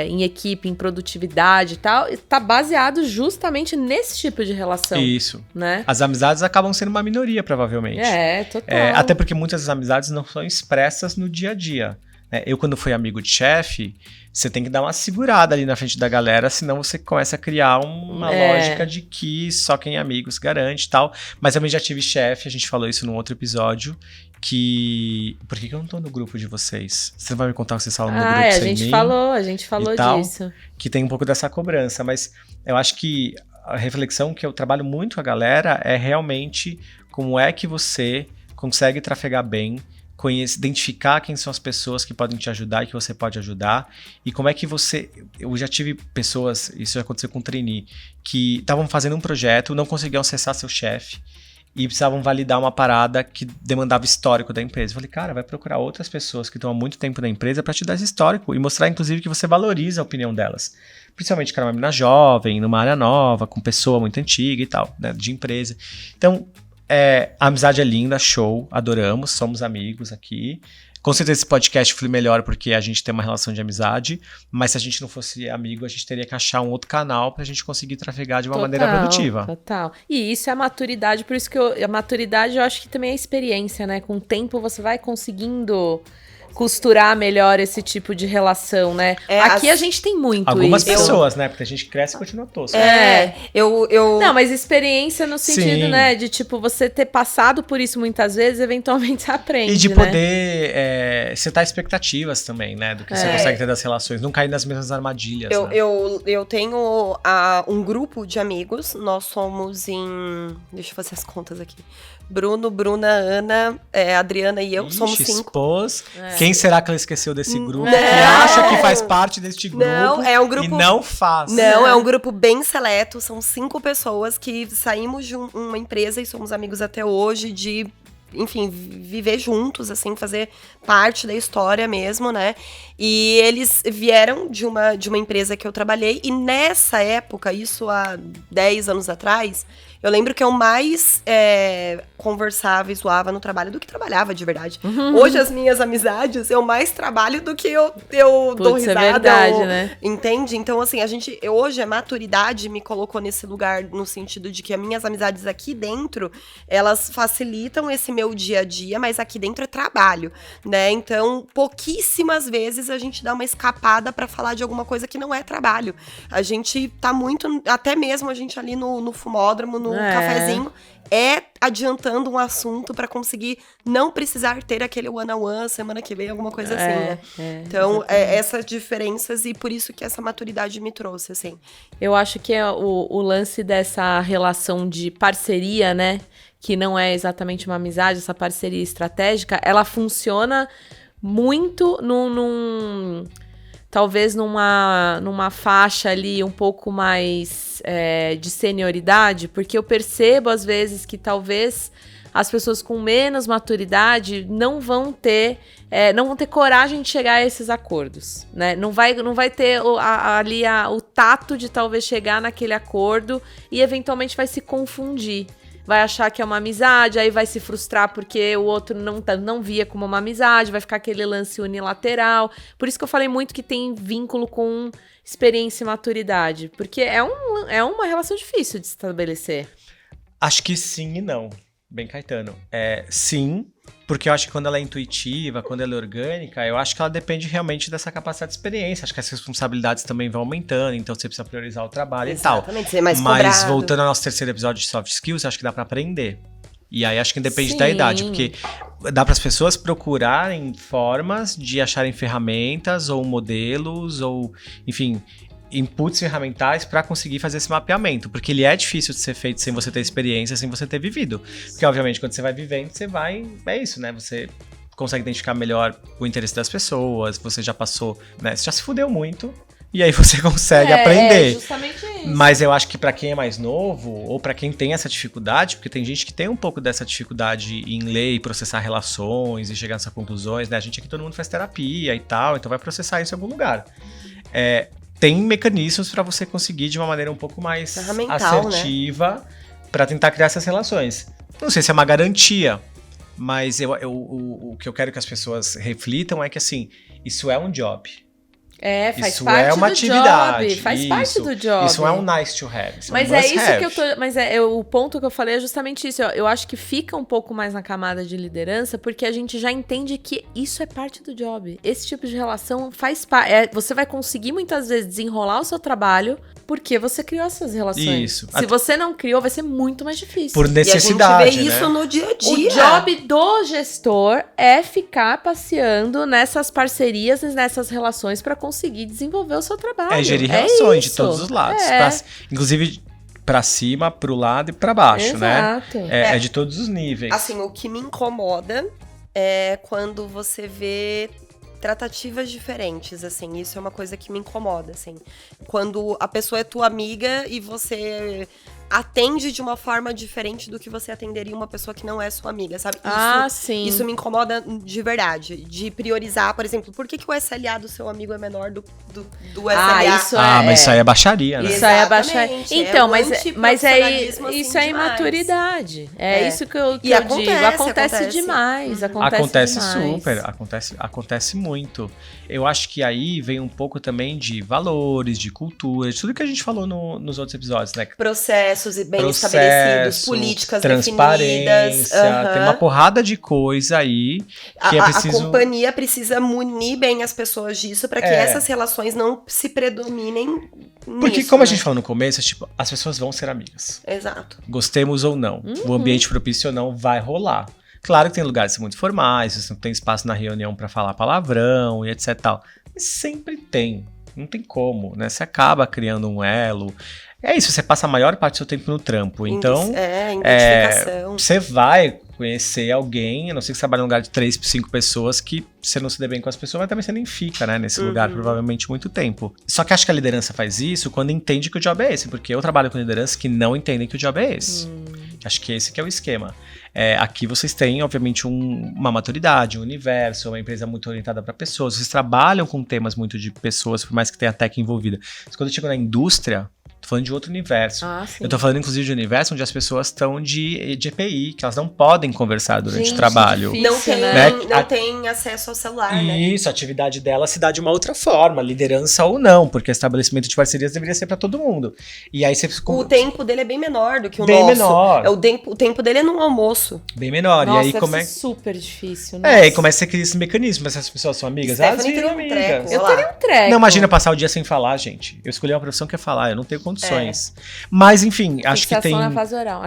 em equipe, em produtividade e tal, tá baseado justamente nesse tipo de relação. Isso. Né? As amizades acabam sendo uma minoria, provavelmente. Total. Até porque muitas das amizades não são expressas no dia a dia. Eu, quando fui amigo de chefe, você tem que dar uma segurada ali na frente da galera, senão você começa a criar uma lógica de que só quem é amigo se garante e tal. Mas também já tive chefe, a gente falou isso num outro episódio, que... Por que eu não tô no grupo de vocês? Você vai me contar o que vocês falam no grupo sem mim? A gente falou disso. Que tem um pouco dessa cobrança, mas eu acho que a reflexão que eu trabalho muito com a galera é realmente como é que você consegue trafegar bem, identificar quem são as pessoas que podem te ajudar e que você pode ajudar, e como é que você... Eu já tive pessoas, isso já aconteceu com um trainee, que estavam fazendo um projeto, não conseguiam acessar seu chefe, e precisavam validar uma parada que demandava histórico da empresa. Eu falei, cara, vai procurar outras pessoas que estão há muito tempo na empresa para te dar esse histórico, e mostrar, inclusive, que você valoriza a opinião delas. Principalmente que era uma menina jovem, numa área nova, com pessoa muito antiga e tal, né, de empresa. Então... a amizade é linda, show, adoramos, somos amigos aqui. Com certeza esse podcast flui melhor porque a gente tem uma relação de amizade, mas se a gente não fosse amigo, a gente teria que achar um outro canal pra gente conseguir trafegar de uma maneira produtiva. Total. E isso é a maturidade, por isso que a maturidade eu acho que também é experiência, né? Com o tempo você vai conseguindo costurar melhor esse tipo de relação, né? Aqui a gente tem muito algumas isso. pessoas, né? Porque a gente cresce e continua tosco. Não, mas experiência no sentido, né? De, tipo, você ter passado por isso muitas vezes, eventualmente você aprende, e de né? poder setar expectativas também, né? Do que você consegue ter das relações. Não cair nas mesmas armadilhas, né? Eu tenho um grupo de amigos. Nós somos em... Deixa eu fazer as contas aqui. Bruno, Bruna, Ana, Adriana e eu. Somos 5. Expôs. Quem será que ela esqueceu desse grupo? Que acha que faz parte deste grupo, é um grupo e não faz. Não, é um grupo bem seleto. São 5 pessoas que saímos de uma empresa e somos amigos até hoje, de, enfim, viver juntos, assim, fazer parte da história mesmo, né? E eles vieram de uma empresa que eu trabalhei, e nessa época, isso há 10 anos atrás, eu lembro que eu mais conversava e zoava no trabalho do que trabalhava de verdade. Hoje, as minhas amizades, eu mais trabalho do que eu dou risada. É verdade, né? Entende? Então, assim, hoje a maturidade me colocou nesse lugar, no sentido de que as minhas amizades aqui dentro, elas facilitam esse meu dia a dia, mas aqui dentro é trabalho, né? Então, pouquíssimas vezes a gente dá uma escapada pra falar de alguma coisa que não é trabalho. A gente tá muito, até mesmo a gente ali no fumódromo, no cafezinho, adiantando um assunto pra conseguir não precisar ter aquele one-on-one semana que vem, alguma coisa assim, né? Então, essas diferenças, e por isso que essa maturidade me trouxe, assim. Eu acho que é o lance dessa relação de parceria, né? Que não é exatamente uma amizade, essa parceria estratégica, ela funciona muito talvez numa faixa ali um pouco mais de senioridade, porque eu percebo às vezes que talvez as pessoas com menos maturidade não vão ter coragem de chegar a esses acordos, né? Não vai ter o tato de talvez chegar naquele acordo e eventualmente vai se confundir. Vai achar que é uma amizade, aí vai se frustrar porque o outro não via como uma amizade, vai ficar aquele lance unilateral. Por isso que eu falei muito que tem vínculo com experiência e maturidade, porque é uma relação difícil de estabelecer. Acho que sim e não. Bem Caetano. Sim, Porque eu acho que quando ela é intuitiva, quando ela é orgânica, eu acho que ela depende realmente dessa capacidade de experiência. Acho que as responsabilidades também vão aumentando, então você precisa priorizar o trabalho e tal. Exatamente, ser mais Mas cobrado. voltando ao nosso terceiro episódio de Soft Skills, acho que dá pra aprender. E aí acho que depende da idade, porque dá para as pessoas procurarem formas de acharem ferramentas ou modelos ou, enfim, inputs ferramentais para conseguir fazer esse mapeamento, porque ele é difícil de ser feito sem você ter experiência, sem você ter vivido. Porque obviamente quando você vai vivendo, você vai, é isso, né? Você consegue identificar melhor o interesse das pessoas, você já passou, né? Você já se fudeu muito. E aí você consegue aprender. É justamente isso. Mas eu acho que pra quem é mais novo, ou pra quem tem essa dificuldade, porque tem gente que tem um pouco dessa dificuldade em ler e processar relações e chegar nessas conclusões, né? A gente aqui, todo mundo faz terapia e tal, então vai processar isso em algum lugar. Tem mecanismos pra você conseguir de uma maneira um pouco mais assertiva, né? Pra tentar criar essas relações. Não sei se é uma garantia, mas o que eu quero que as pessoas reflitam é que, assim, isso é um job. Faz isso parte é uma do atividade. Job, faz parte do job. Isso é um nice to have. Mas é isso que eu tô. Mas o ponto que eu falei é justamente isso. Eu acho que fica um pouco mais na camada de liderança, porque a gente já entende que isso é parte do job. Esse tipo de relação faz parte. Você vai conseguir muitas vezes desenrolar o seu trabalho porque você criou essas relações. Isso. Se você não criou, vai ser muito mais difícil. Por necessidade. E a gente vê isso no dia a dia. O job do gestor é ficar passeando nessas parcerias, nessas relações para conseguir desenvolver o seu trabalho. É gerir relações de todos os lados. Inclusive pra cima, pro lado e pra baixo, Exato. né? É de todos os níveis. Assim, o que me incomoda é quando você vê tratativas diferentes, assim. Isso é uma coisa que me incomoda, assim. Quando a pessoa é tua amiga e você atende de uma forma diferente do que você atenderia uma pessoa que não é sua amiga, sabe? Sim. Isso me incomoda de verdade. De priorizar, por exemplo, por que o SLA do seu amigo é menor do SLA? Mas isso aí é baixaria, né? Isso aí é baixaria. Então, mas isso é demais. imaturidade. É isso que eu digo. Acontece demais. Acontece demais. super. Acontece muito. Eu acho que aí vem um pouco também de valores, de cultura, de tudo que a gente falou nos outros episódios, né? Processos bem estabelecidos, políticas definidas. Tem uma porrada de coisa aí que é preciso... A companhia precisa munir bem as pessoas disso para que essas relações não se predominem Porque nisso, como a né? gente falou no começo, tipo, as pessoas vão ser amigas. Exato. Gostemos ou não. O ambiente propício ou não vai rolar. Claro que tem lugares muito formais, você não tem espaço na reunião pra falar palavrão e etc e tal. Mas sempre tem. Não tem como, né? Você acaba criando um elo. É isso, você passa a maior parte do seu tempo no trampo. Então, identificação. Você vai conhecer alguém, a não ser que você trabalhe num lugar de 3, 5 pessoas, que você não se dê bem com as pessoas, mas também você nem fica, né, nesse lugar, provavelmente, muito tempo. Só que acho que a liderança faz isso quando entende que o job é esse, porque eu trabalho com lideranças que não entendem que o job é esse. Acho que esse que é o esquema. Aqui vocês têm, obviamente, uma maturidade, um universo, uma empresa muito orientada para pessoas, vocês trabalham com temas muito de pessoas, por mais que tenha tech envolvida. Mas quando eu chego na indústria, tô falando de outro universo. Eu tô falando, inclusive, de um universo onde as pessoas estão de EPI, que elas não podem conversar durante o trabalho. Difícil, não tem acesso ao celular, né? Isso, a atividade dela se dá de uma outra forma, liderança ou não, porque estabelecimento de parcerias deveria ser para todo mundo. E aí você... O tempo dele é bem menor do que o bem nosso. Menor. O tempo dele é num almoço. Bem menor. Nossa, e aí como é super difícil, né? E começa a criar esse mecanismo, essas pessoas são amigas, elas viram amigas. Eu teria um treco. Não, imagina passar o dia sem falar, gente. Eu escolhi uma profissão que é falar, eu não tenho condições. Mas, enfim, acho que tem... na fase oral.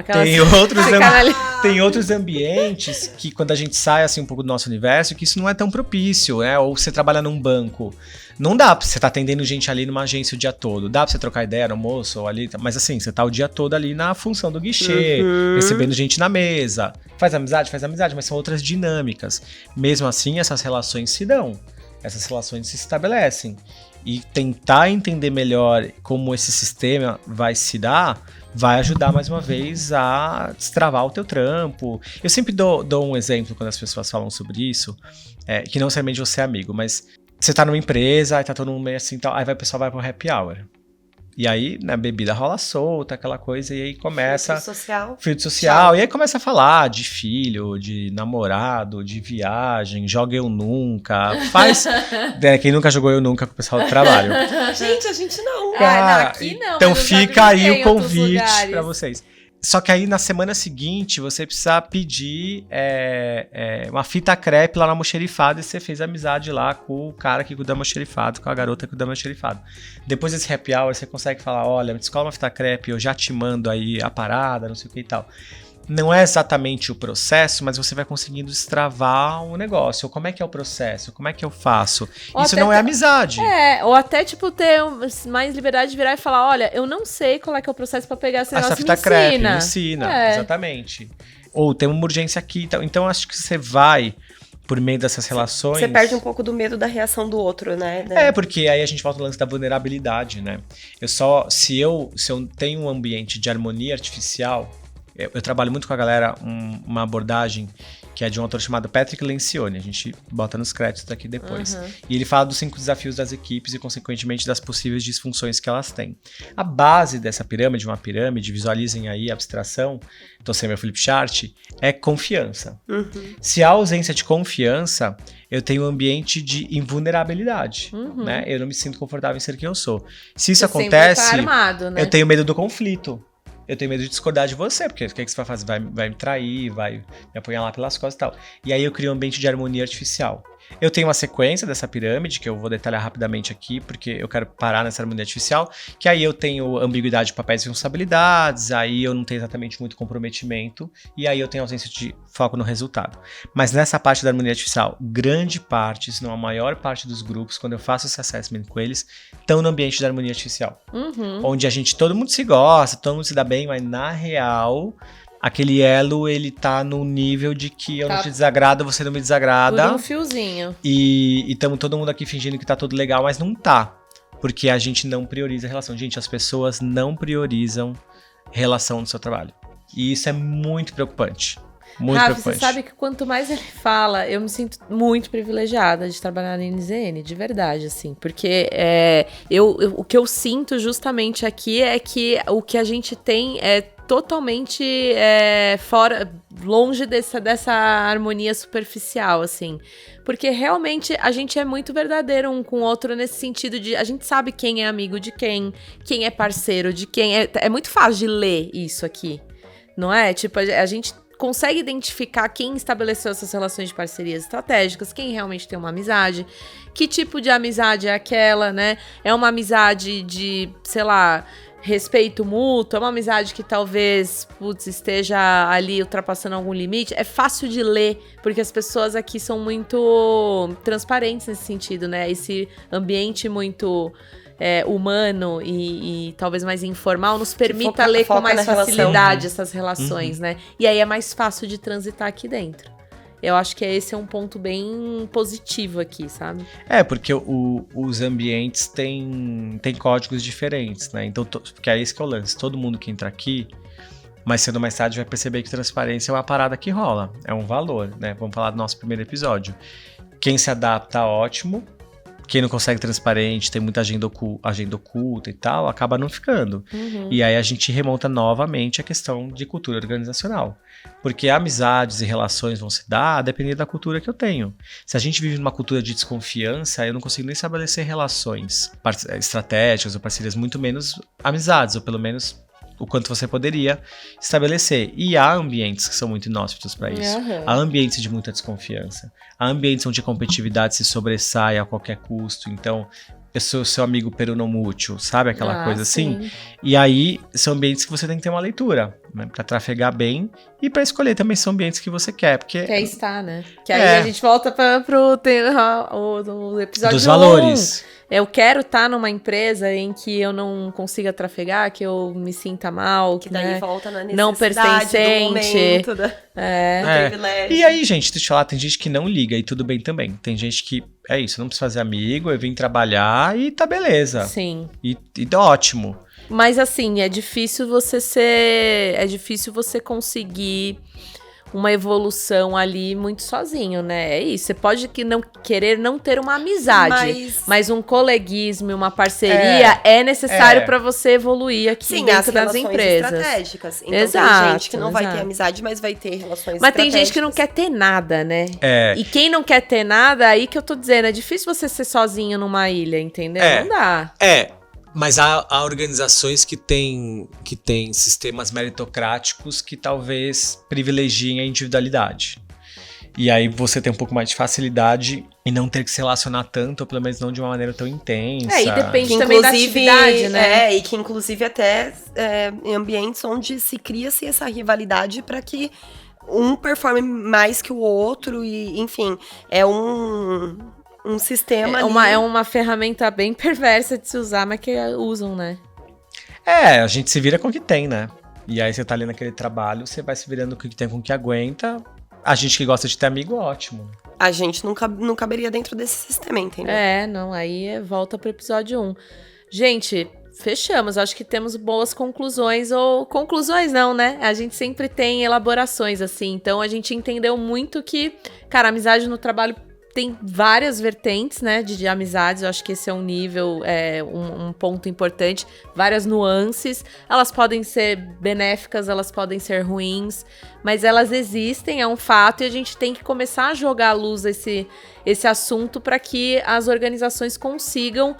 Tem outros ambientes que, quando a gente sai, assim, um pouco do nosso universo, que isso não é tão propício, né? Ou você trabalha num banco. Não dá pra você tá atendendo gente ali numa agência o dia todo. Dá pra você trocar ideia no almoço ou ali, mas assim, você tá o dia todo ali na função do guichê, recebendo gente na mesa. Faz amizade, mas são outras dinâmicas. Mesmo assim, essas relações se dão. Essas relações se estabelecem. E tentar entender melhor como esse sistema vai se dar, vai ajudar mais uma vez a destravar o teu trampo. Eu sempre dou um exemplo quando as pessoas falam sobre isso, que não necessariamente você é amigo, mas você tá numa empresa, aí tá todo mundo meio assim, tal, aí o pessoal vai pro happy hour. E aí, né, bebida rola solta, aquela coisa, e aí começa... Filtro social. E aí começa a falar de filho, de namorado, de viagem, joga eu nunca. Faz... quem nunca jogou eu nunca com o pessoal do trabalho. Gente, a gente não. Aqui não. Então fica aí o convite pra vocês. Só que aí, na semana seguinte, você precisa pedir uma fita crepe lá no almoxerifado e você fez amizade lá com o cara que cuida do almoxerifado, com a garota que cuida do almoxerifado. Depois desse happy hour, você consegue falar, olha, me descola uma fita crepe, eu já te mando aí a parada, não sei o que e tal. Não é exatamente o processo, mas você vai conseguindo destravar o negócio. Ou como é que é o processo? Como é que eu faço? Ou isso não é amizade. Ou até, tipo, ter mais liberdade de virar e falar, olha, eu não sei qual é que é o processo pra pegar esse negócio, fita crepe, me ensina. Exatamente. Ou tem uma urgência aqui. Então, acho que você vai, por meio dessas relações... Você perde um pouco do medo da reação do outro, né? Porque aí a gente volta ao lance da vulnerabilidade, né? Se eu tenho um ambiente de harmonia artificial... Eu trabalho muito com a galera uma abordagem que é de um autor chamado Patrick Lencioni. A gente bota nos créditos aqui depois. E ele fala dos 5 desafios das equipes e, consequentemente, das possíveis disfunções que elas têm. A base dessa pirâmide, uma pirâmide, visualizem aí a abstração, então sem meu flip chart, é confiança. Se há ausência de confiança, eu tenho um ambiente de invulnerabilidade, né? Eu não me sinto confortável em ser quem eu sou. Se isso acontece, tá armado, né? Eu tenho medo do conflito. Eu tenho medo de discordar de você, porque o que você vai fazer? Vai me trair, vai me apanhar lá pelas costas e tal. E aí eu crio um ambiente de harmonia artificial. Eu tenho uma sequência dessa pirâmide, que eu vou detalhar rapidamente aqui, porque eu quero parar nessa harmonia artificial, que aí eu tenho ambiguidade de papéis e responsabilidades, aí eu não tenho exatamente muito comprometimento, e aí eu tenho ausência de foco no resultado. Mas nessa parte da harmonia artificial, grande parte, se não a maior parte dos grupos, quando eu faço esse assessment com eles, estão no ambiente da harmonia artificial. Onde todo mundo se gosta, todo mundo se dá bem, mas na real... Aquele elo, ele tá no nível de que eu não te desagrado, você não me desagrada. Por um fiozinho. E estamos todo mundo aqui fingindo que tá tudo legal, mas não tá. Porque a gente não prioriza a relação. Gente, as pessoas não priorizam relação no seu trabalho. E isso é muito preocupante. Muito Rafa, preocupante. Você sabe que quanto mais ele fala, eu me sinto muito privilegiada de trabalhar na NZN, de verdade, assim. Porque o que eu sinto justamente aqui é que o que a gente tem é totalmente longe dessa harmonia superficial, assim. Porque realmente a gente é muito verdadeiro um com o outro nesse sentido de... A gente sabe quem é amigo de quem é parceiro de quem. É muito fácil de ler isso aqui, não é? Tipo, a gente consegue identificar quem estabeleceu essas relações de parcerias estratégicas, quem realmente tem uma amizade, que tipo de amizade é aquela, né? É uma amizade de, sei lá... respeito mútuo, é uma amizade que talvez, esteja ali ultrapassando algum limite. É fácil de ler, porque as pessoas aqui são muito transparentes nesse sentido, né? Esse ambiente muito humano e talvez mais informal nos permita ler com mais facilidade essas relações, né? E aí é mais fácil de transitar aqui dentro. Eu acho que esse é um ponto bem positivo aqui, sabe? Porque os ambientes têm códigos diferentes, né? Então, porque é esse que é o lance. Todo mundo que entra aqui, mais cedo ou mais tarde, vai perceber que transparência é uma parada que rola. É um valor, né? Vamos falar do nosso primeiro episódio. Quem se adapta, ótimo. Quem não consegue transparente, tem muita agenda oculta e tal, acaba não ficando. E aí a gente remonta novamente a questão de cultura organizacional. Porque amizades e relações vão se dar a depender da cultura que eu tenho. Se a gente vive numa cultura de desconfiança, eu não consigo nem estabelecer relações estratégicas ou parcerias, muito menos amizades, ou pelo menos o quanto você poderia estabelecer. E há ambientes que são muito inóspitos para isso. Há ambientes de muita desconfiança. Há ambientes onde a competitividade se sobressai a qualquer custo. Então, eu sou seu amigo peronomútil, sabe? Aquela coisa assim. Sim. E aí, são ambientes que você tem que ter uma leitura, né? Pra trafegar bem e pra escolher também são ambientes que você quer. Porque quer estar, né? Que aí a gente volta pro episódio dos valores. 1. Eu quero estar numa empresa em que eu não consiga trafegar, que eu me sinta mal, que daí volta na necessidade não pertencente. Do momento, do privilégio. E aí, gente, deixa eu falar, tem gente que não liga e tudo bem também. Tem gente que é isso, não precisa fazer amigo, eu vim trabalhar e tá beleza. Sim. E ótimo. Mas assim, é difícil você conseguir uma evolução ali muito sozinho, né? É isso. Você pode querer não ter uma amizade, mas um coleguismo, uma parceria é necessário para você evoluir aqui dentro das empresas. Estratégicas. Então Exato, tem gente que não vai ter amizade, mas vai ter relações Mas tem gente que não quer ter nada, né? E quem não quer ter nada, aí que eu tô dizendo, é difícil você ser sozinho numa ilha, entendeu? Não dá. Mas há organizações que têm sistemas meritocráticos que talvez privilegiem a individualidade. E aí você tem um pouut mais de facilidade em não ter que se relacionar tanto, ou pelo menos não de uma maneira tão intensa. E depende também da atividade, né? E que inclusive até em ambientes onde se cria-se essa rivalidade para que um performe mais que o outro, e enfim, é um sistema é uma ferramenta bem perversa de se usar, mas que usam, né? A gente se vira com o que tem, né? E aí você tá ali naquele trabalho, você vai se virando com o que tem, com o que aguenta. A gente que gosta de ter amigo, ótimo. A gente não caberia dentro desse sistema, entendeu? Aí volta pro episódio 1. Gente, fechamos. Acho que temos boas conclusões, ou conclusões não, né? A gente sempre tem elaborações, assim. Então, a gente entendeu muito que, cara, amizade no trabalho tem várias vertentes, né, de amizades. Eu acho que esse é um nível, um ponto importante. Várias nuances. Elas podem ser benéficas, elas podem ser ruins, mas elas existem, é um fato, e a gente tem que começar a jogar à luz esse assunto para que as organizações consigam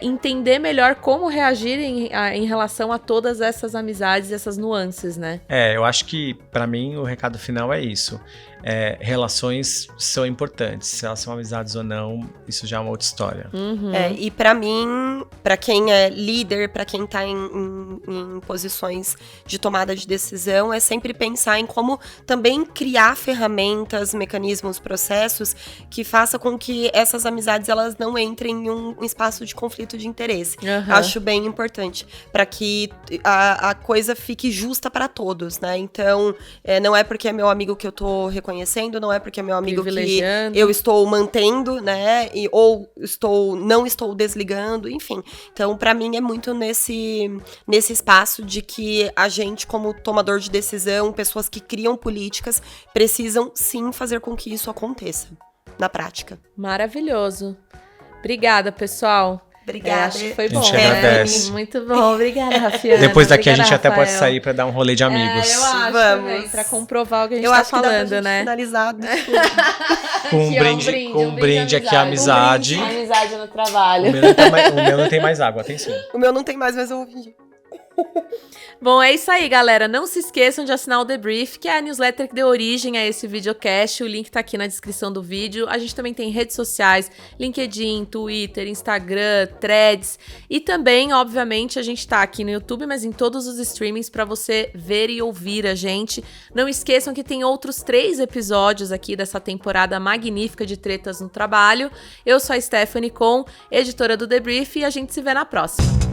entender melhor como reagir em relação a todas essas amizades, essas nuances, né? Eu acho que, para mim, o recado final é isso. Relações são importantes. Se elas são amizades ou não, isso já é uma outra história. Uhum. E pra mim, pra quem é líder, pra quem tá em posições de tomada de decisão, é sempre pensar em como também criar ferramentas, mecanismos, processos que faça com que essas amizades elas não entrem em um espaço de conflito de interesse. Uhum. Acho bem importante, pra que a coisa fique justa pra todos, né? Então, não é porque é meu amigo que eu tô reconhecendo, não é porque é meu amigo que eu estou mantendo, né? Ou não estou desligando, enfim. Então, pra mim, é muito nesse espaço de que a gente, como tomador de decisão, pessoas que criam políticas, precisam sim fazer com que isso aconteça na prática. Maravilhoso. Obrigada, pessoal. Obrigada. Acho que foi bom, a gente agradece. Muito bom. Obrigada, Rafiana. Depois daqui Obrigada, a gente até Rafael. pode sair pra dar um rolê de amigos. Eu acho também, pra comprovar o que a gente tá falando, né? Finalizado. Com um brinde aqui, a amizade. Amizade no trabalho. O meu não tem mais água, atenção. O meu não tem mais, mas eu ouvi. Bom, é isso aí, galera. Não se esqueçam de assinar o The Brief, que é a newsletter que deu origem a esse videocast. O link tá aqui na descrição do vídeo. A gente também tem redes sociais, LinkedIn, Twitter, Instagram, Threads. E também, obviamente, a gente tá aqui no YouTube, mas em todos os streamings pra você ver e ouvir a gente. Não esqueçam que tem outros 3 episódios aqui dessa temporada magnífica de Tretas no Trabalho. Eu sou a Stephanie Con, editora do The Brief, e a gente se vê na próxima.